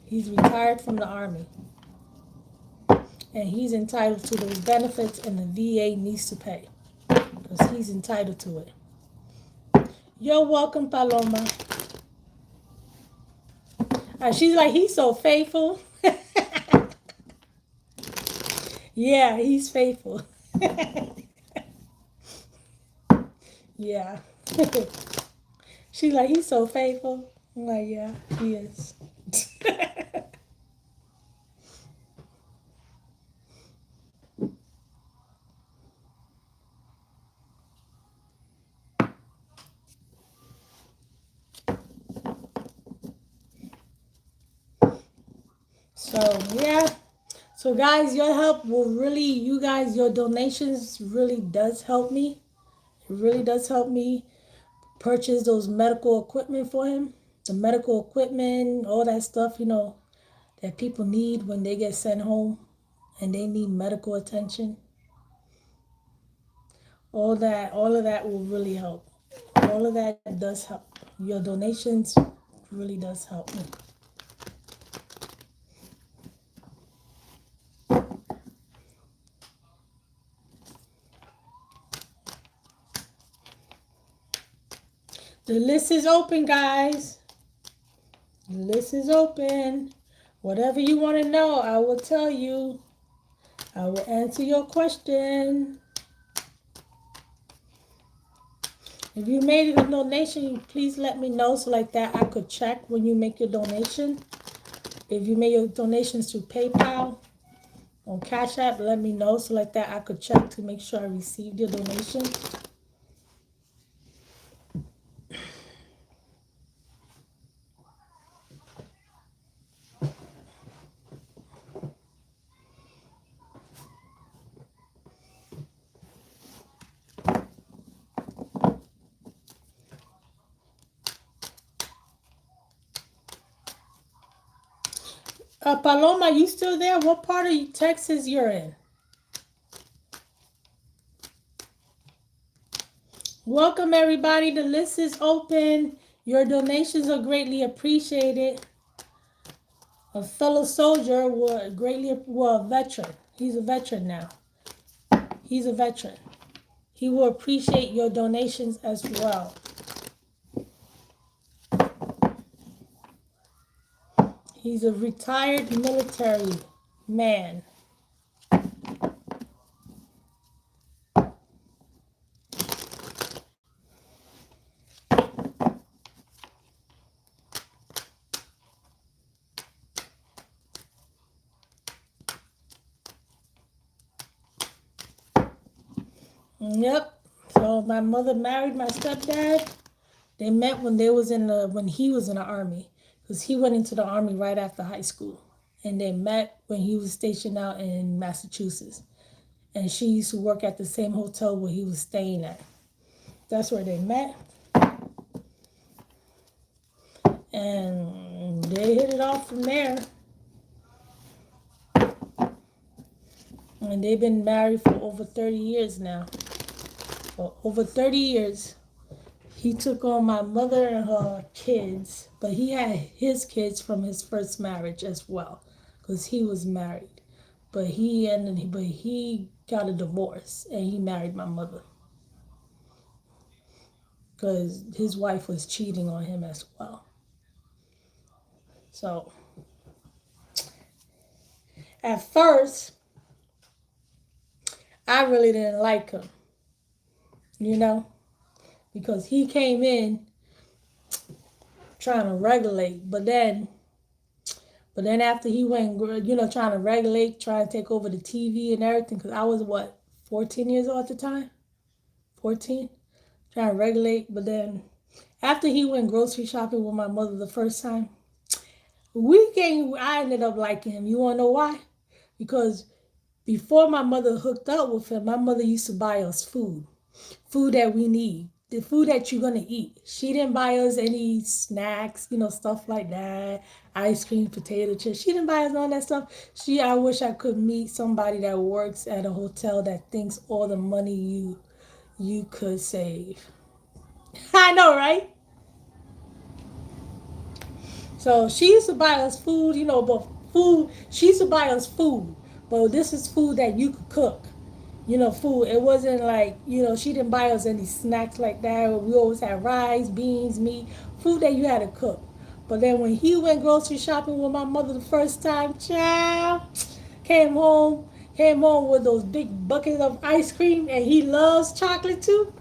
He's retired from the army. And he's entitled to those benefits, and the VA needs to pay, because he's entitled to it. You're welcome, Paloma. She's like, he's so faithful. Yeah, he's faithful. Yeah. She's like, he's so faithful. I'm like, yeah, he is. So, yeah. So, guys, your help will really, your donations really does help me. It really does help me purchase those medical equipment for him. The medical equipment, all that stuff, that people need when they get sent home and they need medical attention. All of that will really help. All of that does help. Your donations really does help me. The list is open, guys. The list is open. Whatever you want to know, I will tell you. I will answer your question. If you made a donation, please let me know so like that I could check when you make your donation. If you made your donations through PayPal on Cash App, let me know so like that I could check to make sure I received your donation. Paloma, you still there? What part of Texas you're in? Welcome everybody. The list is open. Your donations are greatly appreciated. A fellow soldier will greatly, well, a veteran. He's a veteran now. He's a veteran. He will appreciate your donations as well. He's a retired military man. Yep. So my mother married my stepdad. They met when he was in the army, because he went into the army right after high school, and they met when he was stationed out in Massachusetts, and she used to work at the same hotel where he was staying at. That's where they met, and they hit it off from there. And they've been married for over 30 years now. For over 30 years. He took on my mother and her kids, but he had his kids from his first marriage as well, because he was married. But he got a divorce and he married my mother, because his wife was cheating on him as well. So at first, I really didn't like him, you know, because he came in trying to regulate, but then after he went, trying to regulate, trying to take over the TV and everything, because I was, 14 years old at the time? 14? Trying to regulate. But then after he went grocery shopping with my mother the first time, I ended up liking him. You want to know why? Because before my mother hooked up with him, my mother used to buy us food that we need, the food that you're gonna eat. She didn't buy us any snacks, stuff like that, ice cream, potato chips. She didn't buy us all that stuff. I wish I could meet somebody that works at a hotel that thinks all the money you could save. I know, right? So she used to buy us food, but she used to buy us food. But this is food that you could cook. Food. It wasn't like, she didn't buy us any snacks like that. We always had rice, beans, meat, food that you had to cook. But then when he went grocery shopping with my mother the first time, child, came home, with those big buckets of ice cream, and he loves chocolate too.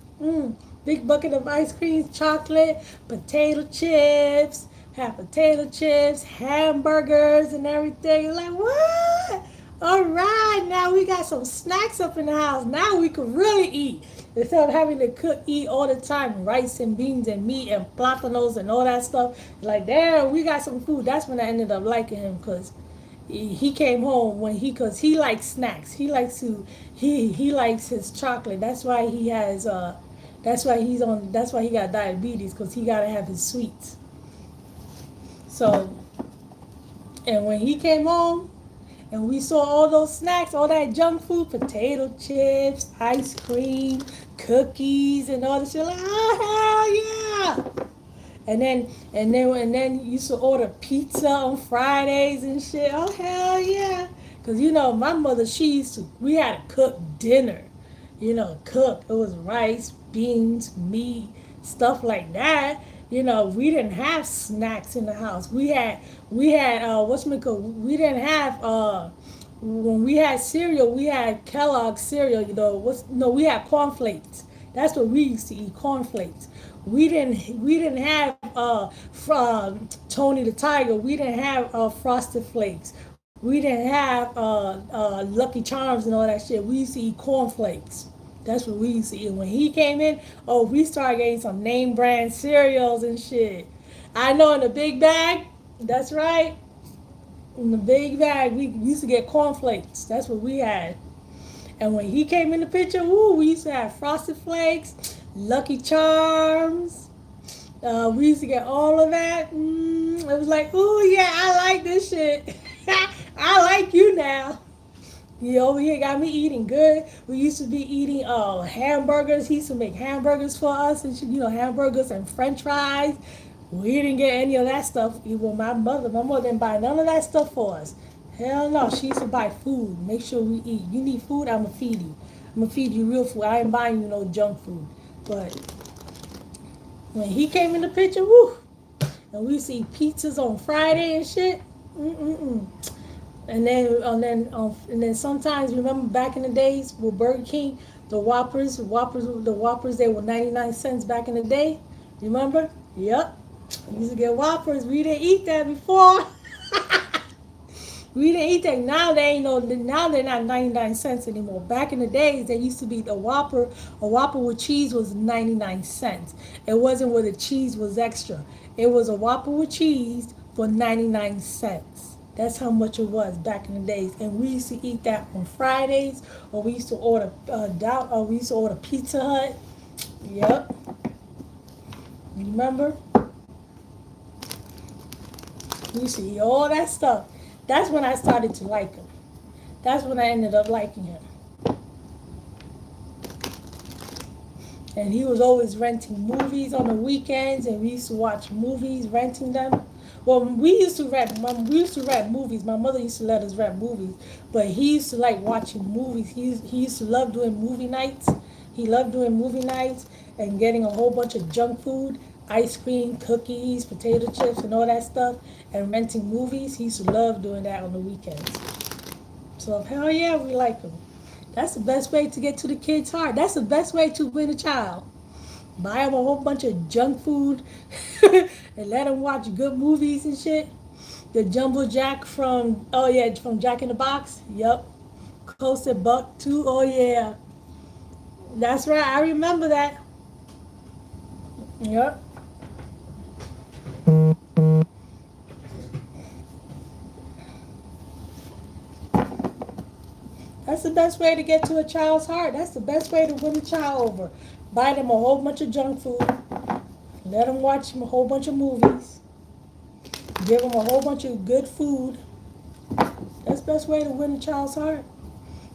Big bucket of ice cream, chocolate, potato chips, hamburgers, and everything. Like, what? All right, now we got some snacks up in the house. Now we can really eat. Instead of having to eat all the time, rice and beans and meat and plátanos and all that stuff. Like, there, we got some food. That's when I ended up liking him, because he came home because he likes snacks. He likes his chocolate. That's why he got diabetes, because he got to have his sweets. So, and when he came home, and we saw all those snacks, all that junk food, potato chips, ice cream, cookies, and all this shit. Like, oh, hell yeah! And then you used to order pizza on Fridays and shit. Oh, hell yeah! Because, my mother, we had to cook dinner. Cook. It was rice, beans, meat, stuff like that. We didn't have snacks in the house. We had what's we didn't have when we had cereal, we had Kellogg's cereal. You know, what's no, we had cornflakes. That's what we used to eat, cornflakes. We didn't have Tony the Tiger. We didn't have Frosted Flakes. We didn't have Lucky Charms and all that shit. We used to eat cornflakes. That's what we used to eat. When he came in, oh, we started getting some name brand cereals and shit. I know in the big bag. That's right. In the big bag, we used to get cornflakes. That's what we had. And when he came in the picture, ooh, we used to have Frosted Flakes, Lucky Charms. We used to get all of that. It was like, ooh, yeah, I like this shit. I like you now. You over here got me eating good. We used to be eating hamburgers. He used to make hamburgers for us, and hamburgers and French fries. We didn't get any of that stuff. Even my mother didn't buy none of that stuff for us. Hell no, she used to buy food. Make sure we eat. You need food, I'ma feed you. I'ma feed you real food. I ain't buying you no junk food. But when he came in the picture, woo, and we see pizzas on Friday and shit. Mm-mm-mm. And then sometimes, remember back in the days with Burger King, the Whoppers, they were 99 cents back in the day. Remember? Yep. We used to get Whoppers. We didn't eat that before. We didn't eat that. Now they ain't no. Now they're not 99 cents anymore. Back in the days, they used to be the Whopper. A Whopper with cheese was 99 cents. It wasn't where the cheese was extra. It was a Whopper with cheese for 99 cents. That's how much it was back in the days. And we used to eat that on Fridays, or we used to order or we used to order Pizza Hut. Yep. Remember? We used to eat all that stuff. That's when I started to like him. That's when I ended up liking him. And he was always renting movies on the weekends, and we used to watch movies, renting them. Well, we used to rent movies. My mother used to let us rent movies, but he used to like watching movies. He used to love doing movie nights. He loved doing movie nights and getting a whole bunch of junk food, ice cream, cookies, potato chips, and all that stuff, and renting movies. He used to love doing that on the weekends. So hell yeah, we like him. That's the best way to get to the kid's heart. That's the best way to win a child. Buy them a whole bunch of junk food and let them watch good movies and shit. The Jumbo Jack from Jack in the Box. Yep. Coasted Buck too. Oh yeah. That's right. I remember that. Yep. That's the best way to get to a child's heart. That's the best way to win a child over. Buy them a whole bunch of junk food. Let them watch a whole bunch of movies. Give them a whole bunch of good food. That's the best way to win a child's heart.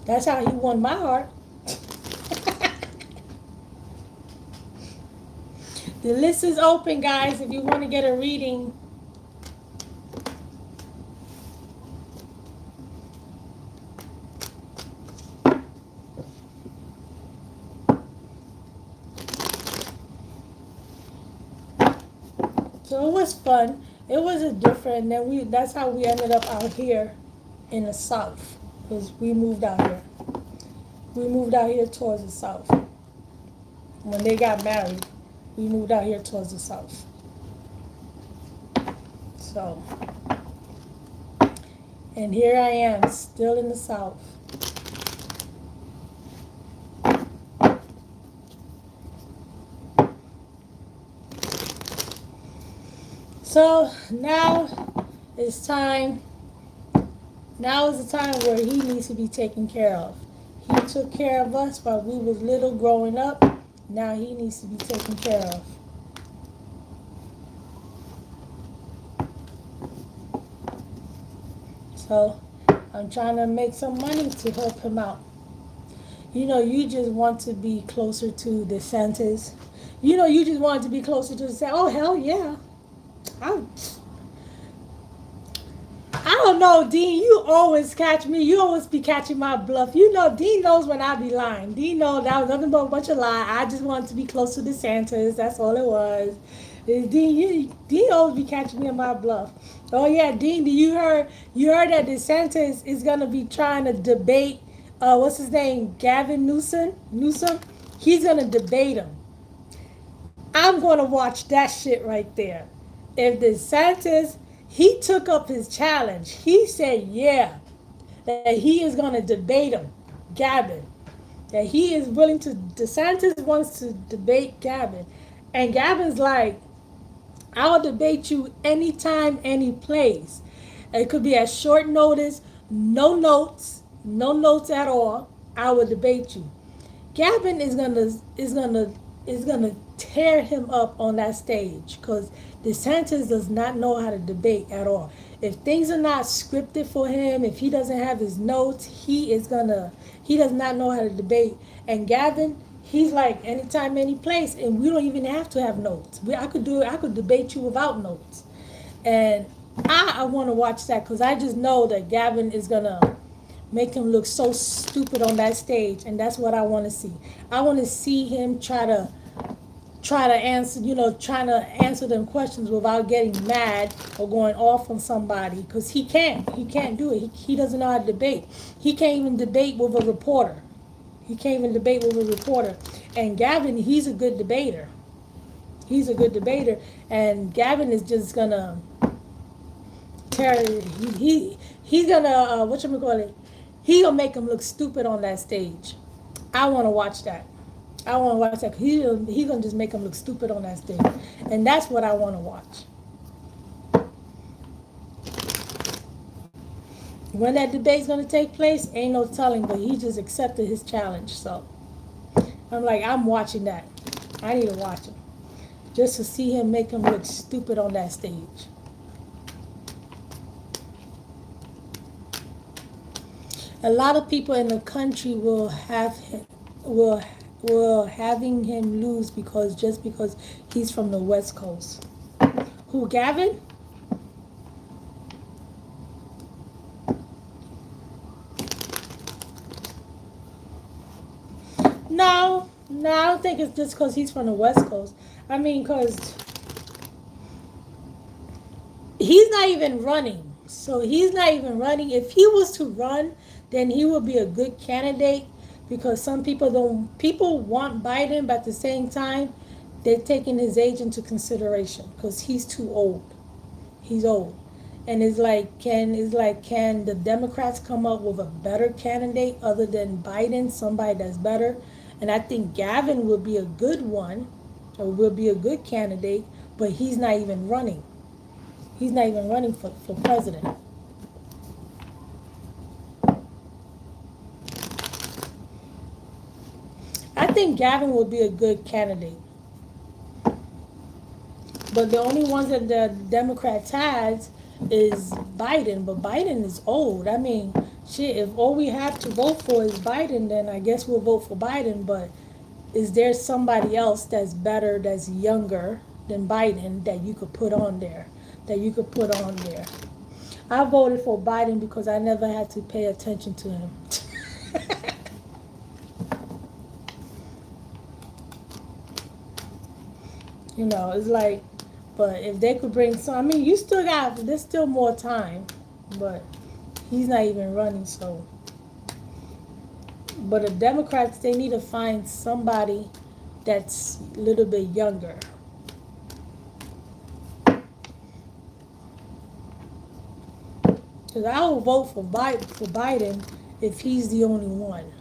That's how he won my heart. The list is open, guys, if you want to get a reading. So it was fun. It was a different. That's how we ended up out here in the South, because we moved out here. We moved out here towards the South. When they got married, we moved out here towards the South. So, and here I am, still in the South. So now it's time. Now is the time where he needs to be taken care of. He took care of us while we was little growing up. Now he needs to be taken care of. So I'm trying to make some money to help him out. You just want to be closer to the Santas. You just want to be closer to the Santas. Oh, hell yeah. I don't know, Dean. You always catch me. You always be catching my bluff. Dean knows when I be lying. Dean knows that was nothing but a bunch of lie. I just wanted to be close to the Santas. That's all it was. Dean always be catching me on my bluff. Oh yeah, Dean, you heard that DeSantis is gonna be trying to debate what's his name? Gavin Newsom? Newsom? He's gonna debate him. I'm gonna watch that shit right there. If DeSantis he took up his challenge, he said yeah, that he is gonna debate him, Gavin. That he is willing to DeSantis wants to debate Gavin. And Gavin's like, I'll debate you anytime, any place. It could be at short notice, no notes at all. I will debate you. Gavin is gonna tear him up on that stage because DeSantis does not know how to debate at all. If things are not scripted for him, if he doesn't have his notes, he does not know how to debate. And Gavin, he's like anytime, any place, and we don't even have to have notes. I could debate you without notes, and I want to watch that because I just know that Gavin is gonna make him look so stupid on that stage, and that's what I want to see. I want to see him try to answer, trying to answer them questions without getting mad or going off on somebody, because he can't do it. He doesn't know how to debate. He can't even debate with a reporter. And Gavin, he's a good debater. And Gavin is just gonna tear. He's gonna what you call it? He gonna make him look stupid on that stage. I want to watch that. I want to watch that. He gonna just make him look stupid on that stage, and that's what I want to watch. When that debate's gonna take place, ain't no telling. But he just accepted his challenge, so I'm like, I'm watching that. I need to watch him just to see him make him look stupid on that stage. A lot of people in the country will having him lose because he's from the West Coast. Who, Gavin? No, I don't think it's just because he's from the West Coast. I mean, because he's not even running. So he's not even running. If he was to run, then he would be a good candidate, because some people want Biden, but at the same time, they're taking his age into consideration because he's too old. He's old. And can the Democrats come up with a better candidate other than Biden, somebody that's better? And I think Gavin would be a good one, or will be a good candidate, but he's not even running. He's not even running for president. I think Gavin would be a good candidate. But the only ones that the Democrats has is Biden. But Biden is old. I mean, shit, if all we have to vote for is Biden, then I guess we'll vote for Biden. But is there somebody else that's better, that's younger than Biden, that you could put on there? I voted for Biden because I never had to pay attention to him. It's like, but if they could bring some, I mean, there's still more time, but he's not even running, so. But the Democrats, they need to find somebody that's a little bit younger. Because I will vote for Biden if he's the only one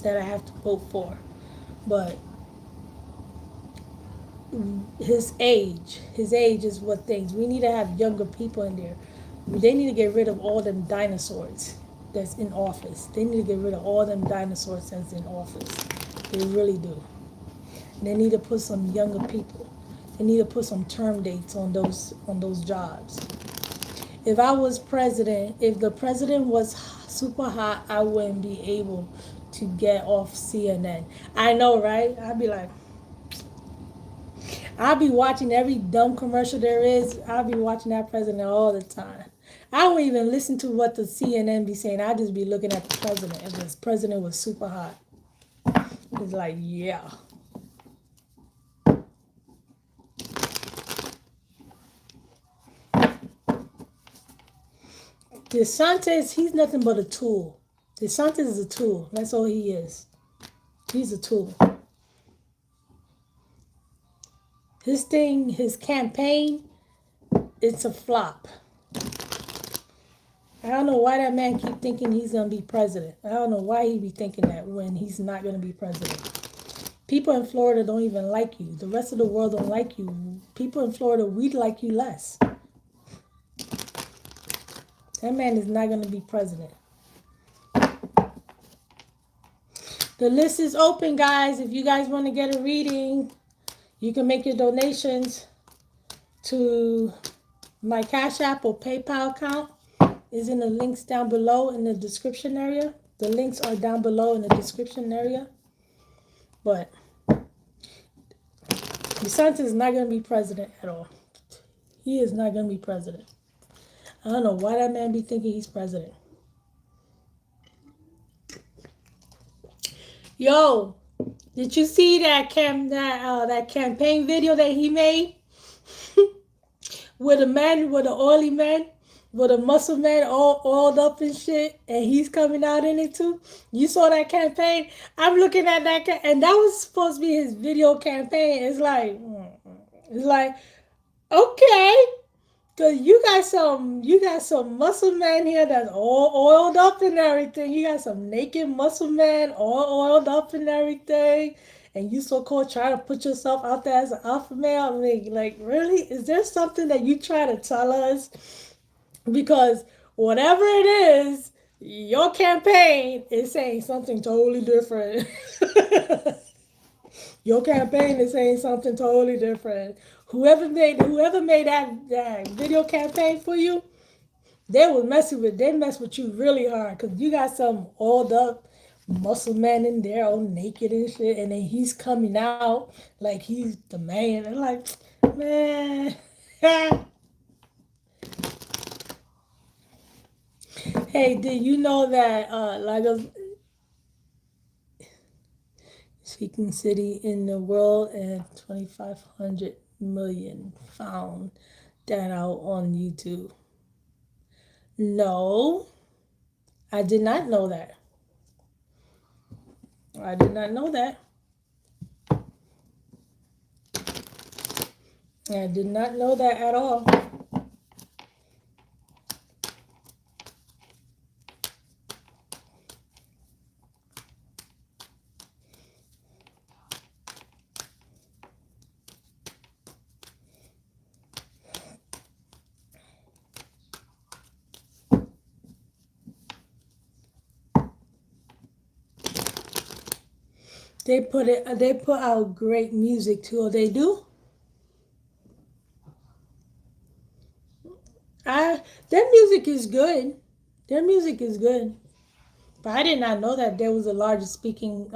that I have to vote for. But his age is what things. We need to have younger people in there. They need to get rid of all them dinosaurs that's in office. They need to get rid of all them dinosaurs that's in office. They really do. They need to put some younger people. They need to put some term dates on those jobs. If I was president, if the president was super hot, I wouldn't be able to get off CNN. I know, right? I'll be watching every dumb commercial there is. I'll be watching that president all the time. I don't even listen to what the CNN be saying. I just be looking at the president. If this president was super hot, it's like, yeah. DeSantis, he's nothing but a tool. DeSantis is a tool. That's all he is. He's a tool. His thing, his campaign, it's a flop. I don't know why that man keep thinking he's gonna be president. I don't know why he be thinking that when he's not gonna be president. People in Florida don't even like you. The rest of the world don't like you. People in Florida, we'd like you less. That man is not gonna be president. The list is open, guys. If you guys want to get a reading, you can make your donations to my Cash App or PayPal account. Is in the links down below in the description area. The links are down below in the description area. But DeSantis is not going to be president at all. He is not going to be president. I don't know why that man be thinking he's president. Yo, did you see that campaign video that he made with a oily man, with a muscle man all oiled up and shit, and he's coming out in it too? You saw that campaign? I'm looking at that, and that was supposed to be his video campaign. It's like, okay. Cause you got some muscle man here that's all oiled up and everything. You got some naked muscle man all oiled up and everything. And you so-called try to put yourself out there as an alpha male. I mean, like, really? Is there something that you try to tell us? Because whatever it is, your campaign is saying something totally different. Your campaign is saying something totally different. Whoever made that video campaign for you, they mess with you really hard because you got some oiled up muscle man in there all naked and shit, and then he's coming out like he's the man. And like, man. Hey, did you know that Lagos speaking city in the world and 2,500 million found that out on YouTube? No, I did not know that. I did not know that. I did not know that at all. They put out great music too. They do. Their music is good. Their music is good. But I did not know that there was the largest speaking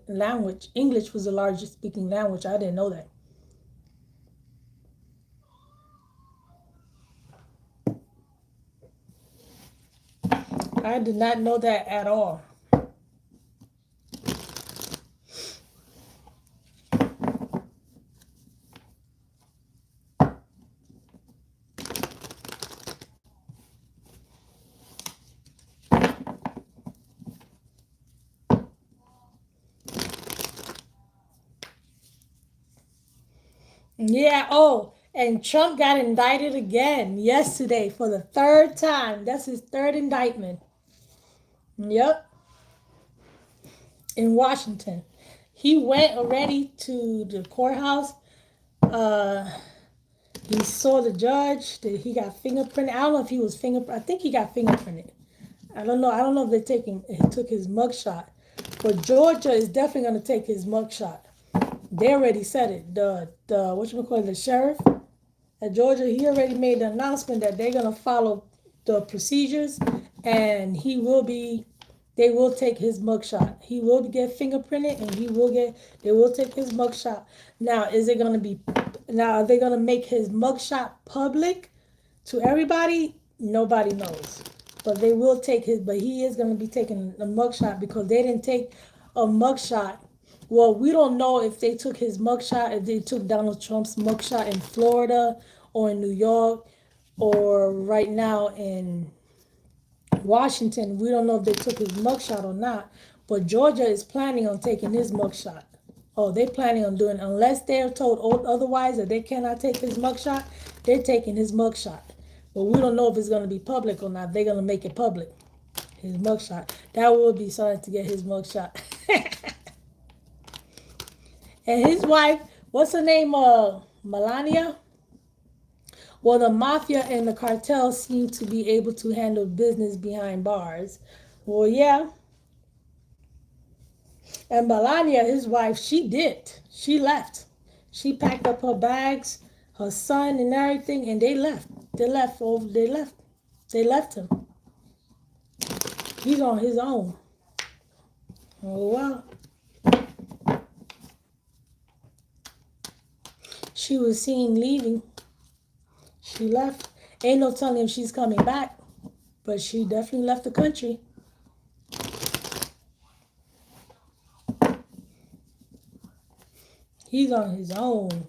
language. English was the largest speaking language. I didn't know that. I did not know that at all. Yeah, oh, and Trump got indicted again yesterday for the third time. That's his third indictment. Yep, in Washington. He went already to the courthouse. Uh, he saw the judge. He got fingerprinted. I don't know if he was fingerprinted. I think he got fingerprinted. I don't know. I don't know if he took his mugshot. But Georgia is definitely going to take his mugshot. They already said it. The sheriff at Georgia, he already made the announcement that they're gonna follow the procedures, and they will take his mugshot. He will get fingerprinted, and they will take his mugshot. Now, are they gonna make his mugshot public to everybody? Nobody knows. But he is gonna be taking a mugshot because they didn't take a mugshot. Well, we don't know if they took his mugshot, if they took Donald Trump's mugshot in Florida or in New York or right now in Washington, we don't know if they took his mugshot or not, but Georgia is planning on taking his mugshot. Oh, they're planning on doing, unless they're told otherwise that they cannot take his mugshot, they're taking his mugshot. But we don't know if it's going to be public or not. They're going to make it public, his mugshot. That would be something to get his mugshot. And his wife, what's her name? Melania? Well, the mafia and the cartel seem to be able to handle business behind bars. Well, yeah. And Melania, his wife, she did. She left. She packed up her bags, her son, and everything, and they left. They left. They left. They left him. He's on his own. Oh well. She was seen leaving. She left. Ain't no telling if she's coming back, but she definitely left the country. He's on his own.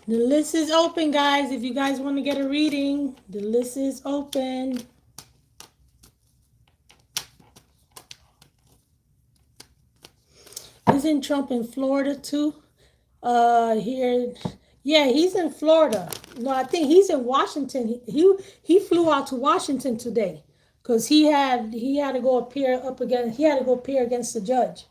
The list is open, guys. If you guys want to get a reading, the list is open. Isn't Trump in Florida too? Here, yeah, he's in Florida. No, I think he's in Washington. He flew out to Washington today because he had to go appear up against he had to go appear against the judge,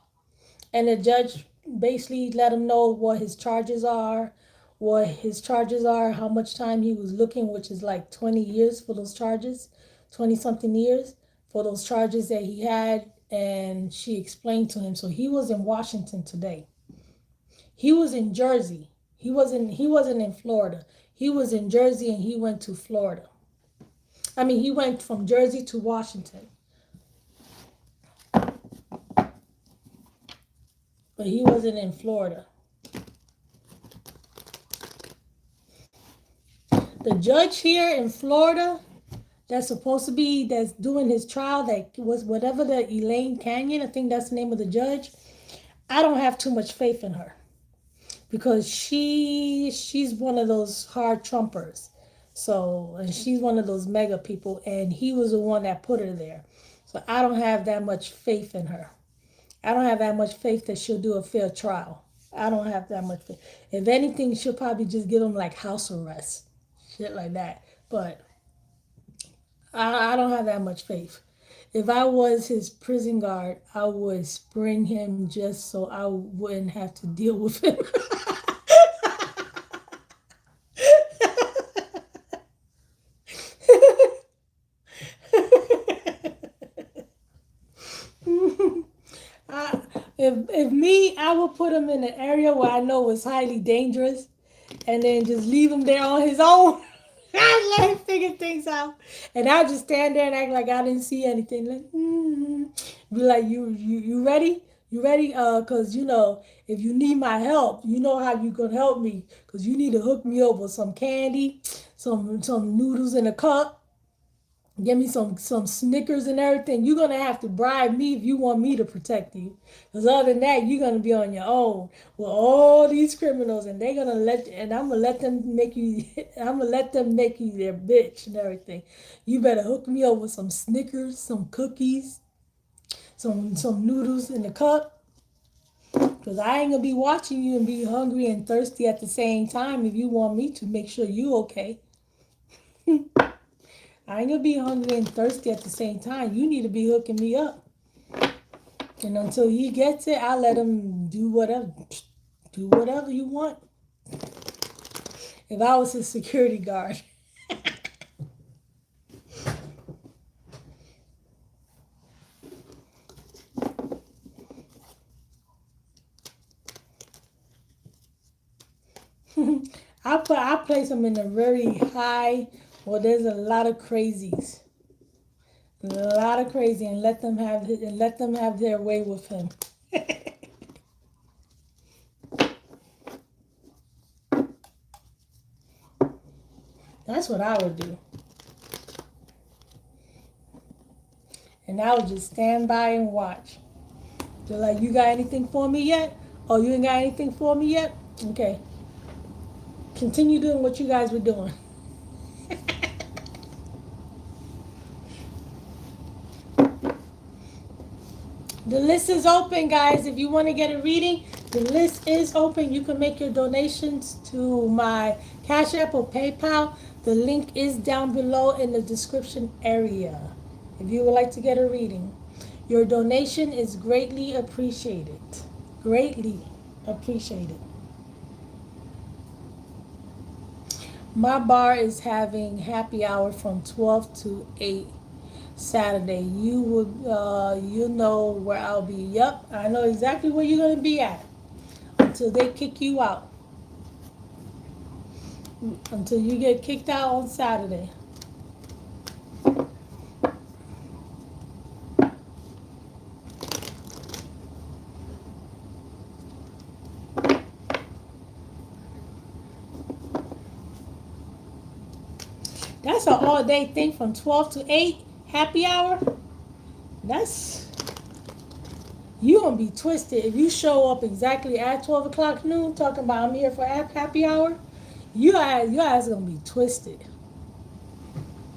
and the judge basically let him know what his charges are, how much time he was looking, which is like 20 years for those charges, 20 something years for those charges that he had, and she explained to him. So he was in Washington today. He was in Jersey. He wasn't in Florida. He was in Jersey and he went to Florida. I mean, he went from Jersey to Washington. But he wasn't in Florida. The judge here in Florida that's doing his trial, that was whatever, the Elaine Canyon, I think that's the name of the judge. I don't have too much faith in her because she's one of those hard Trumpers. So, and she's one of those mega people, and he was the one that put her there. So I don't have that much faith in her. I don't have that much faith that she'll do a fair trial. I don't have that much faith. If anything, she'll probably just give him like house arrest, shit like that. But I don't have that much faith. If I was his prison guard, I would spring him just so I wouldn't have to deal with him. If me, I would put him in an area where I know is highly dangerous, and then just leave him there on his own. I let him figure things out, and I'll just stand there and act like I didn't see anything. Like, be like, you ready? You ready? Cause if you need my help, you know how you gonna help me. Cause you need to hook me up with some candy, some noodles in a cup. Give me some Snickers and everything. You're gonna have to bribe me if you want me to protect you. Cause other than that, you're gonna be on your own with all these criminals, and I'm gonna let them make you. I'm gonna let them make you their bitch and everything. You better hook me up with some Snickers, some cookies, some noodles in the cup. Cause I ain't gonna be watching you and be hungry and thirsty at the same time if you want me to make sure you okay. I ain't gonna be hungry and thirsty at the same time. You need to be hooking me up. And until he gets it, I let him do whatever. Do whatever you want. If I was his security guard. I place him in a very high, well, there's a lot of crazies. A lot of crazy, and let them have their way with him. That's what I would do. And I would just stand by and watch. They're like, you got anything for me yet? Oh, you ain't got anything for me yet? Okay. Continue doing what you guys were doing. The list is open, guys. If you want to get a reading, the list is open. You can make your donations to my Cash App or PayPal. The link is down below in the description area. If you would like to get a reading, your donation is greatly appreciated. Greatly appreciated. My bar is having happy hour from 12 to 8 Saturday. You know where I'll be. Yep, I know exactly where you're gonna be at until they kick you out. Until you get kicked out on Saturday. That's an all day thing from 12 to 8 happy hour. That's you gonna be twisted if you show up exactly at 12 o'clock noon talking about I'm here for happy hour. Your ass gonna be twisted.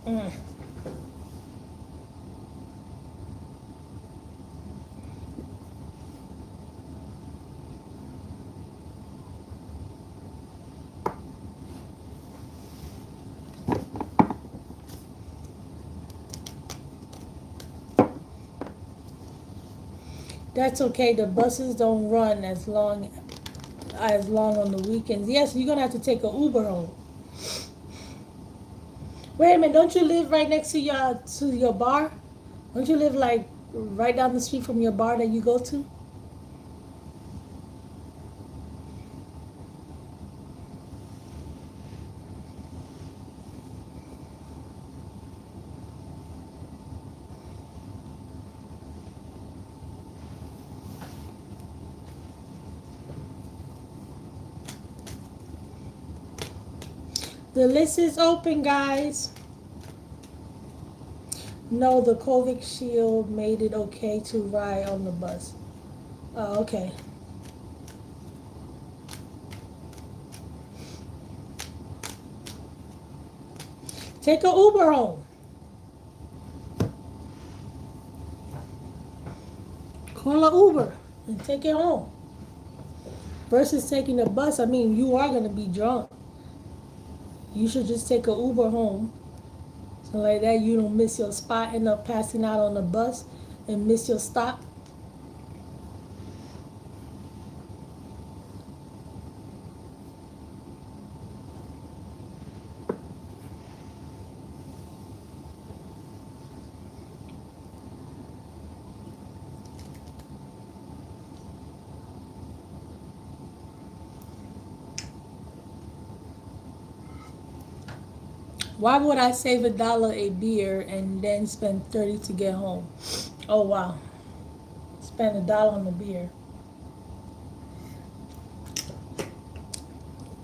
Mm. That's okay. The buses don't run as long on the weekends. Yes, you're gonna have to take a Uber home. Wait a minute, don't you live right next to your bar? Don't you live like right down the street from your bar that you go to? The list is open, guys. No, the COVID shield made it okay to ride on the bus. Oh, okay. Take a Uber home. Call a Uber and take it home. Versus taking the bus, I mean, you are going to be drunk. You should just take a Uber home. So like that you don't miss your spot, end up passing out on the bus and miss your stop. Why would I save $1 a beer and then spend 30 to get home? Oh wow. Spend $1 on the beer.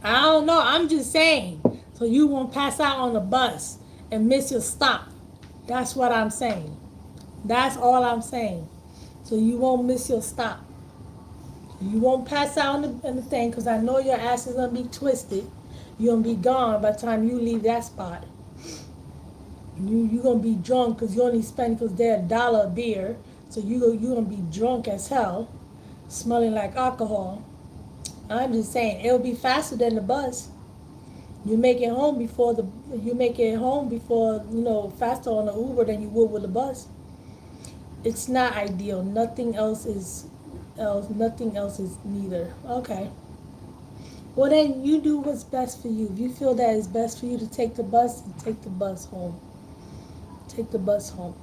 I don't know. I'm just saying. So you won't pass out on the bus and miss your stop. That's what I'm saying. That's all I'm saying. So you won't miss your stop. You won't pass out on the thing because I know your ass is going to be twisted. You're going to be gone by the time you leave that spot. You're going to be drunk because you only spend because they're $1 a beer. So you're going to be drunk as hell, smelling like alcohol. I'm just saying, it'll be faster than the bus. You make it home before faster on the Uber than you would with the bus. It's not ideal. Nothing else is neither. Okay. Well then you do what's best for you. If you feel that it's best for you to take the bus, then take the bus home. Take the bus home.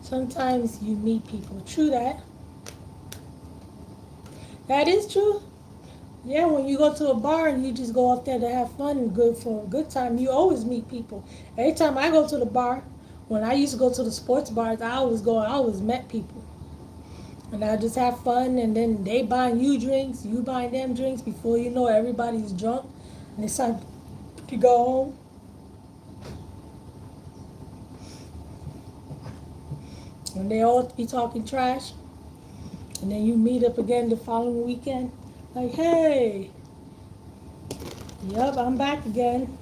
Sometimes you meet people. True that. That is true. Yeah, when you go to a bar and you just go up there to have fun and good for a good time, you always meet people. Every time I go to the bar, when I used to go to the sports bars, I always met people. And I just have fun, and then they buying you drinks, you buying them drinks. Before you know it, everybody's drunk, and it's time to go home. And they all be talking trash, and then you meet up again the following weekend. Like, hey, yep, I'm back again.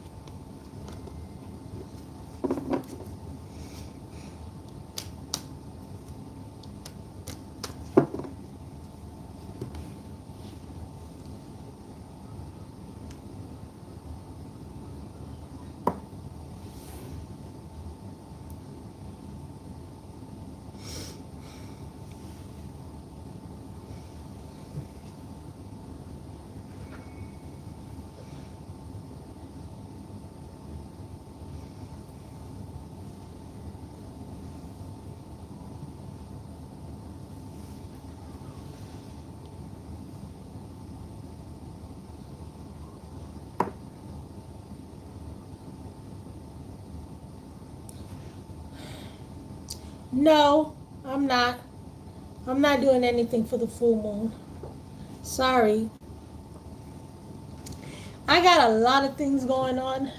No, I'm not. I'm not doing anything for the full moon. Sorry. I got a lot of things going on.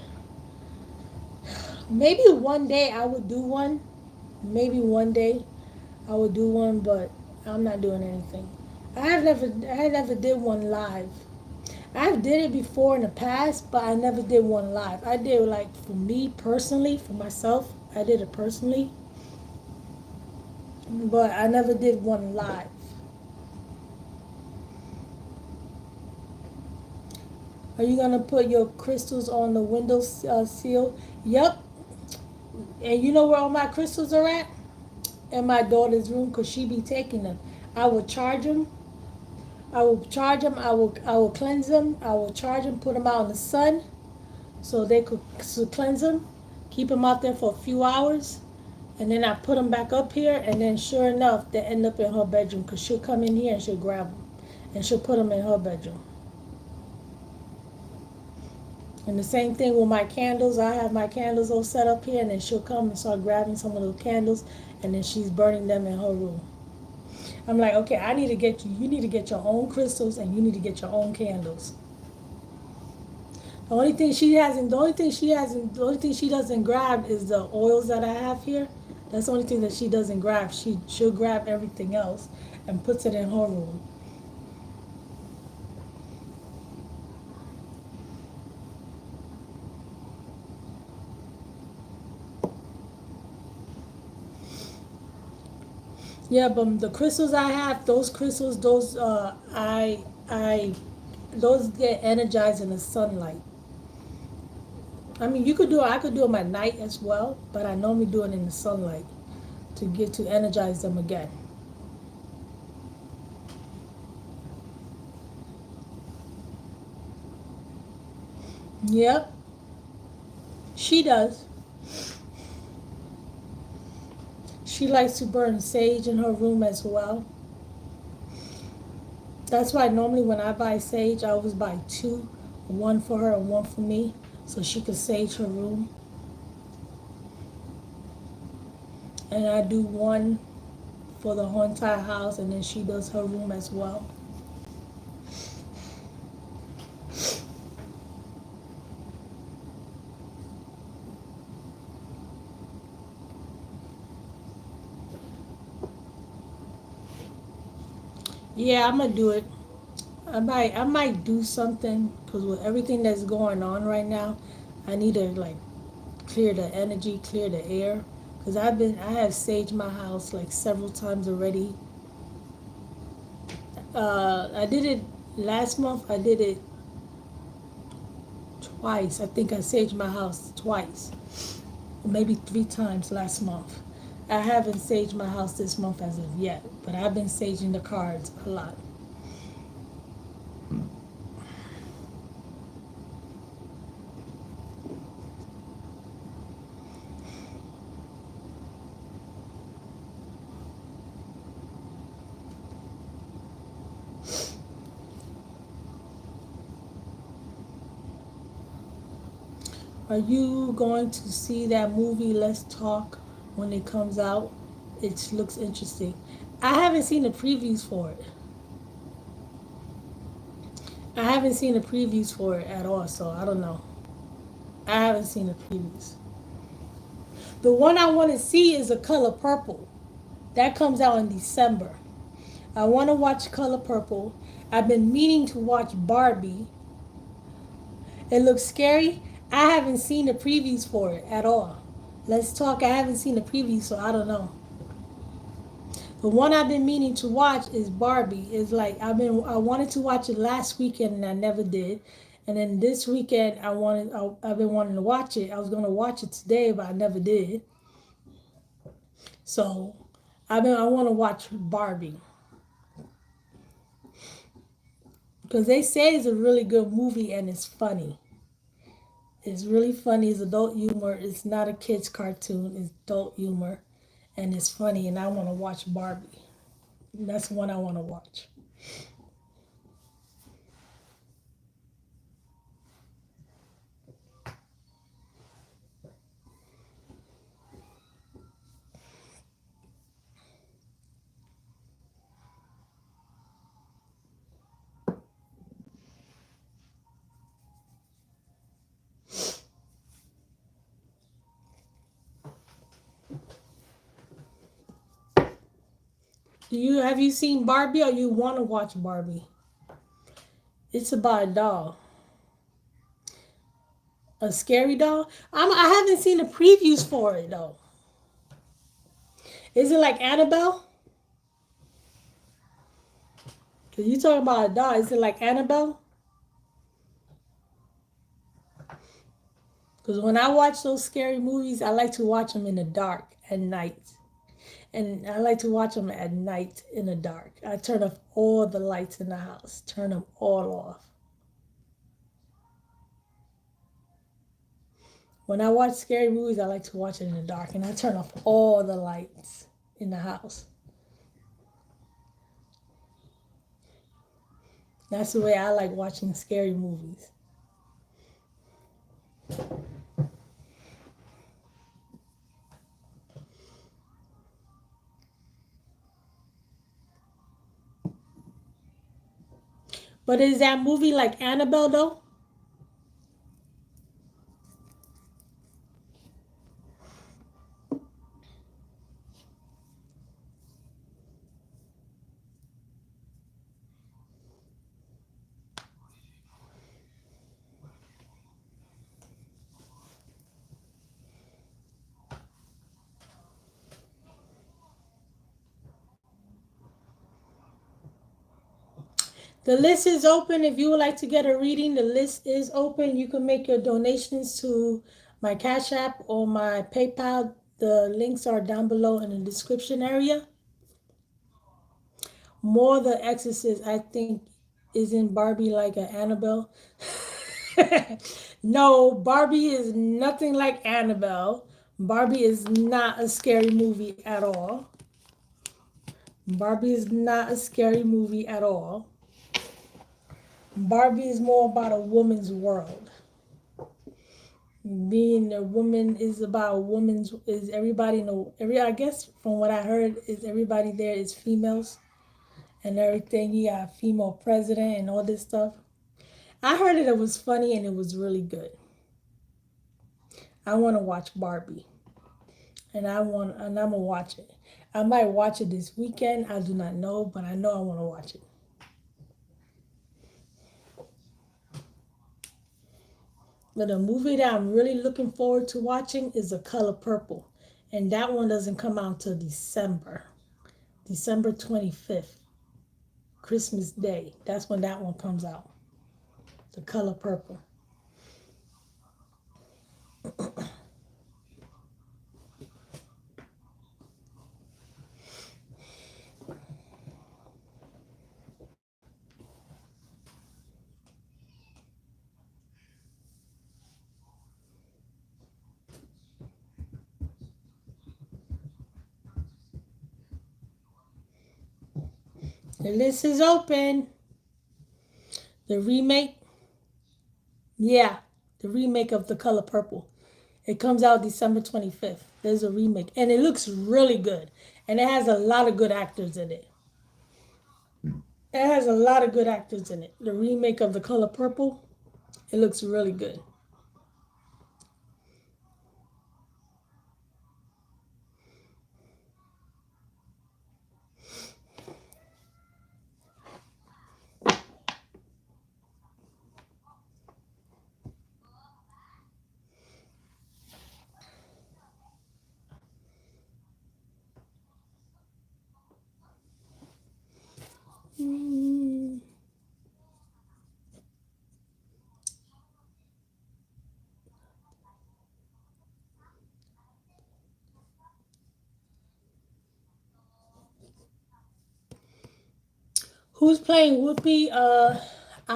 Maybe one day I would do one. Maybe one day I would do one, but I'm not doing anything. I never did one live. I did it before in the past, but I never did one live. I did like for me personally, for myself. I did it personally, but I never did one live. Are you gonna put your crystals on the window seal? Yep. And you know where all my crystals are at? In my daughter's room, cause she be taking them. I will charge them. I will charge them. I will cleanse them. I will charge them. Put them out in the sun so they could cleanse them. Keep them out there for a few hours, and then I put them back up here. And then sure enough, they end up in her bedroom, cause she'll come in here and she'll grab them, and she'll put them in her bedroom. And the same thing with my candles. I have my candles all set up here, and then she'll come and start grabbing some of those candles, and then she's burning them in her room. I'm like, okay, I need to get you. You need to get your own crystals, and you need to get your own candles. The only thing she hasn't, the only thing she hasn't, the only thing she doesn't grab is the oils that I have here. That's the only thing that she doesn't grab. She'll grab everything else and puts it in her room. Yeah, but the crystals I have, those crystals, I those get energized in the sunlight. I mean, you could do it. I could do them at night as well, but I normally do it in the sunlight to get to energize them again. Yep, she does. She likes to burn sage in her room as well. That's why normally when I buy sage, I always buy two, one for her and one for me, so she could sage her room. And I do one for the whole entire house, and then she does her room as well. Yeah, I'm gonna do it. I might do something because with everything that's going on right now, I need to like clear the energy, clear the air. Because I have saged my house like several times already. I did it last month. I did it twice. I think I saged my house twice, maybe three times last month. I haven't saged my house this month as of yet, but I've been saging the cards a lot. Are you going to see that movie Let's Talk when it comes out? It looks interesting. I haven't seen the previews for it. I haven't seen the previews for it at all, so I don't know. I haven't seen the previews. The one I want to see is The Color Purple. That comes out in December. I want to watch Color Purple. I've been meaning to watch Barbie. It looks scary. I haven't seen the previews for it at all. Let's talk. I haven't seen the previews, so I don't know. The one I've been meaning to watch is Barbie. It's like I wanted to watch it last weekend and I never did. And then this weekend I've been wanting to watch it. I was gonna watch it today, but I never did. So I want to watch Barbie because they say it's a really good movie and it's funny. It's really funny. It's adult humor. It's not a kids cartoon. It's adult humor, and it's funny. And I want to watch Barbie. That's one I want to watch. Do you have you seen Barbie or you want to watch Barbie? It's about a doll, a scary doll. I haven't seen the previews for it though. Is it like Annabelle? Cause you talking about a doll. Is it like Annabelle? Because when I watch those scary movies, I like to watch them in the dark at night. And I like to watch them at night in the dark. I turn off all the lights in the house, turn them all off. When I watch scary movies, I like to watch it in the dark, and I turn off all the lights in the house. That's the way I like watching scary movies. But is that movie like Annabelle though? The list is open. If you would like to get a reading, the list is open. You can make your donations to my Cash App or my PayPal. The links are down below in the description area. More the Exorcist, I think, isn't Barbie like an Annabelle? No, Barbie is nothing like Annabelle. Barbie is not a scary movie at all. Barbie is not a scary movie at all. Barbie is more about a woman's world. Being a woman is about a woman's is everybody know every I guess from what I heard is everybody there is females and everything. You got a female president and all this stuff. I heard it was funny and it was really good. I want to watch Barbie and I'm gonna watch it. I might watch it this weekend. I do not know, but I know I want to watch it. But a movie that I'm really looking forward to watching is The Color Purple. And that one doesn't come out till December. December 25th, Christmas Day. That's when that one comes out. The Color Purple. The list is open. The remake, yeah. The remake of The Color Purple. It comes out December 25th. There's a remake, and it looks really good, and it has a lot of good actors in it. It has a lot of good actors in it. The remake of The Color Purple, it looks really good. Mm. Who's playing Whoopi? I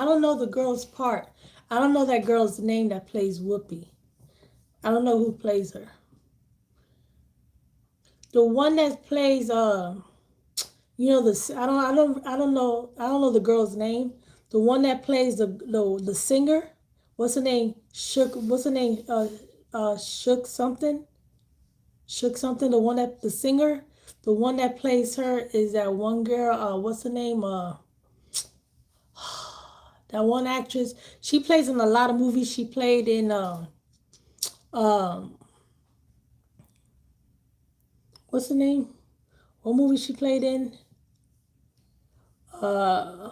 don't know the girl's part. I don't know that girl's name that plays Whoopi. I don't know who plays her. The one that plays I don't know the girl's name. The one that plays the singer. What's her name? What's her name? Shook something. Shook something. The one that the singer. The one that plays her is that one girl. What's her name? That one actress. She plays in a lot of movies. She played in um what's the name? What movie she played in? Uh,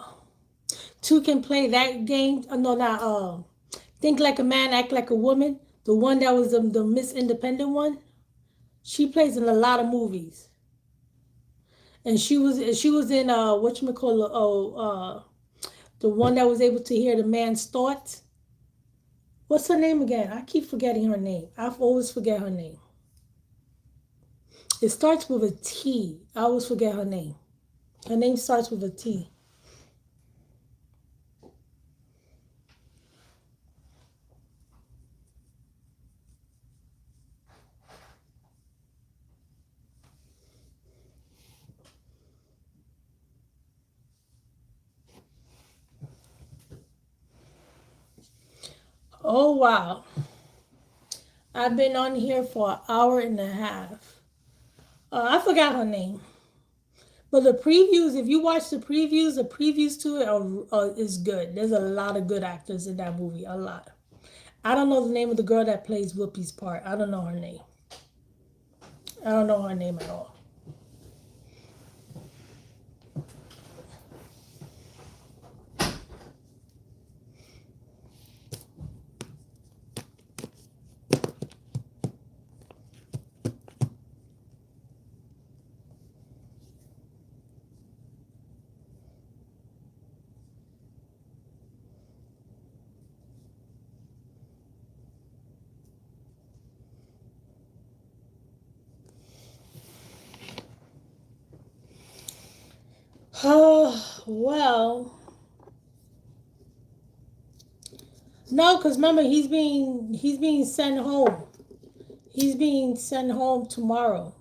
Two can play that game. No, not Think Like a Man, Act Like a Woman. The one that was the Miss Independent one. She plays in a lot of movies, and she was in whatchamacallit, the one that was able to hear the man's thoughts. What's her name again? I keep forgetting her name. I always forget her name. It starts with a T. I always forget her name. Her name starts with a T. Oh wow. I've been on here for an hour and a half. I forgot her name. But the previews, if you watch the previews to it is good. There's a lot of good actors in that movie. A lot. I don't know the name of the girl that plays Whoopi's part. I don't know her name. I don't know her name at all. Oh, well, no, because remember he's being sent home. He's being sent home tomorrow.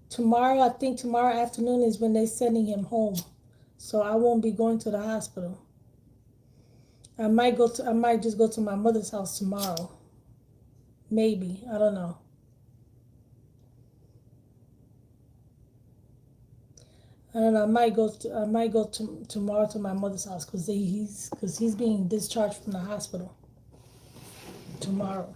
Tomorrow, I think tomorrow afternoon is when they're sending him home. So I won't be going to the hospital. I might just go to my mother's house tomorrow. Maybe. I don't know. I don't know. I might go to tomorrow to my mother's house because he's being discharged from the hospital tomorrow.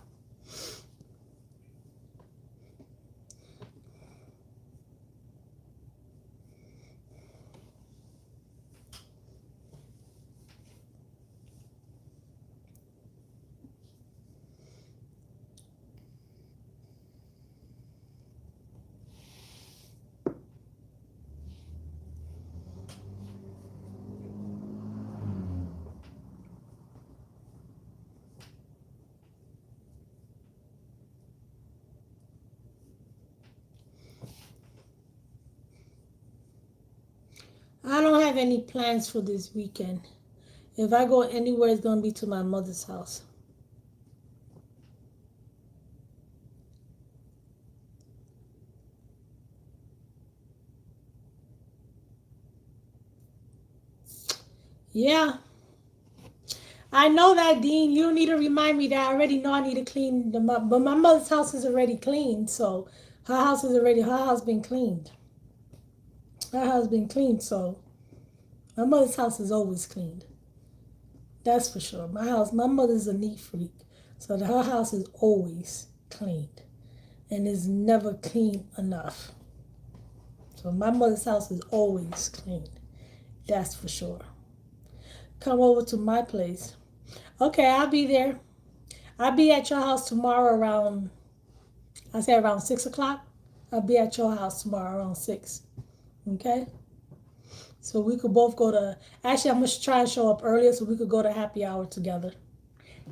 I don't have any plans for this weekend. If I go anywhere, it's gonna be to my mother's house. Yeah, I know that, Dean. You don't need to remind me that. I already know I need to clean them up. But my mother's house is already cleaned, so her house been cleaned. Her house been cleaned, so my mother's house is always cleaned. That's for sure. My mother's a neat freak, so her house is always cleaned, and is never clean enough. So my mother's house is always clean. That's for sure. Come over to my place. Okay, I'll be there. I'll be at your house tomorrow around, I say around 6 o'clock. I'll be at your house tomorrow around 6. Okay? So we could both go to, actually, I'm going to try and show up earlier so we could go to happy hour together.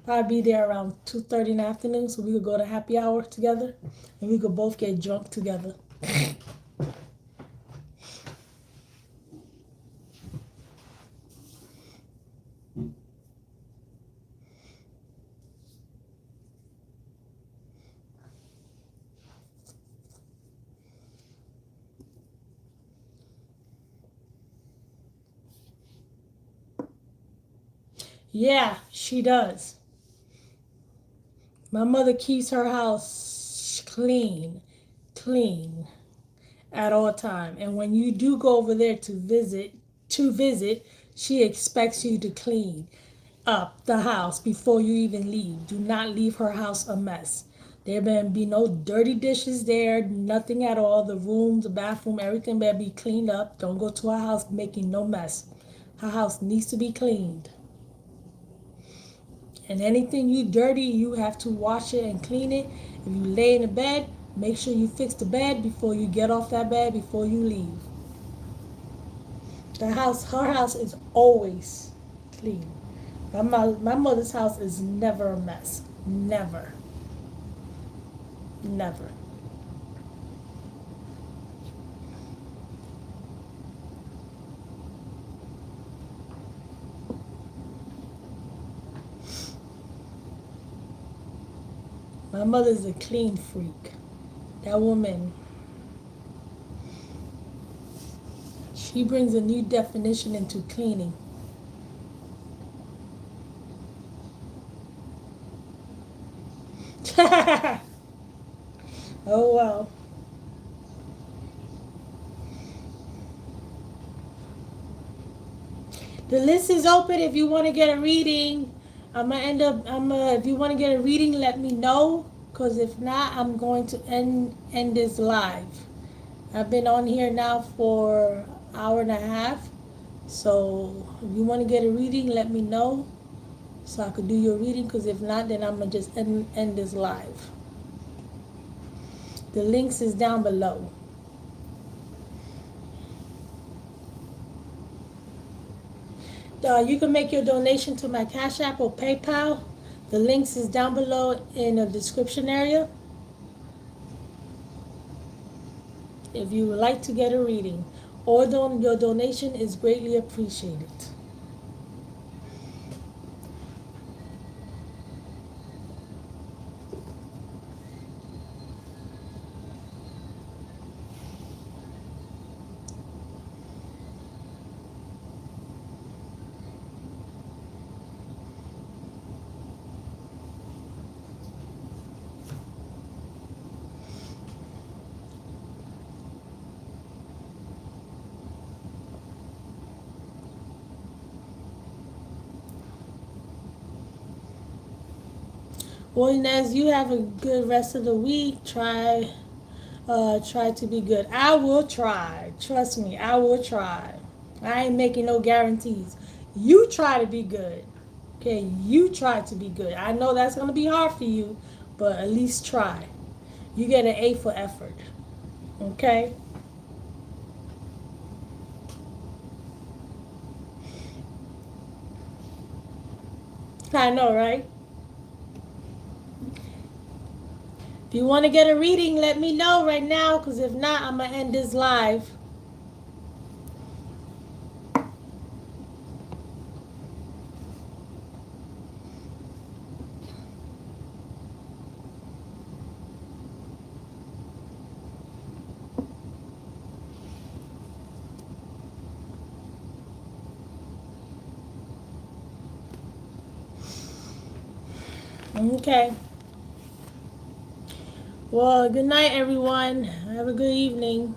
I'll be there around 2:30 in the afternoon so we could go to happy hour together and we could both get drunk together. Yeah, she does. My mother keeps her house clean at all time. And when you do go over there to visit, she expects you to clean up the house before you even leave. Do not leave her house a mess. There better be no dirty dishes there, nothing at all. The rooms, the bathroom, everything better be cleaned up. Don't go to her house making no mess. Her house needs to be cleaned. And anything you dirty, you have to wash it and clean it. If you lay in the bed, make sure you fix the bed before you get off that bed, before you leave. Her house is always clean. My mother's house is never a mess. Never. Never. My mother's a clean freak. That woman, she brings a new definition into cleaning. Oh well. The list is open if you want to get a reading. If you want to get a reading, let me know. Cause if not, I'm going to end this live. I've been on here now for an hour and a half. So if you want to get a reading, let me know so I could do your reading. Cause if not, then I'm gonna just end this live. The links is down below. You can make your donation to my Cash App or PayPal. The links is down below in the description area. If you would like to get a reading, or your donation is greatly appreciated. Well, Inez, you have a good rest of the week. Try to be good. I will try. Trust me, I will try. I ain't making no guarantees. You try to be good. Okay, you try to be good. I know that's gonna be hard for you, but at least try. You get an A for effort. Okay? I know, right? If you want to get a reading, let me know right now, because if not, I'm going to end this live. Okay. Well, good night, everyone. Have a good evening.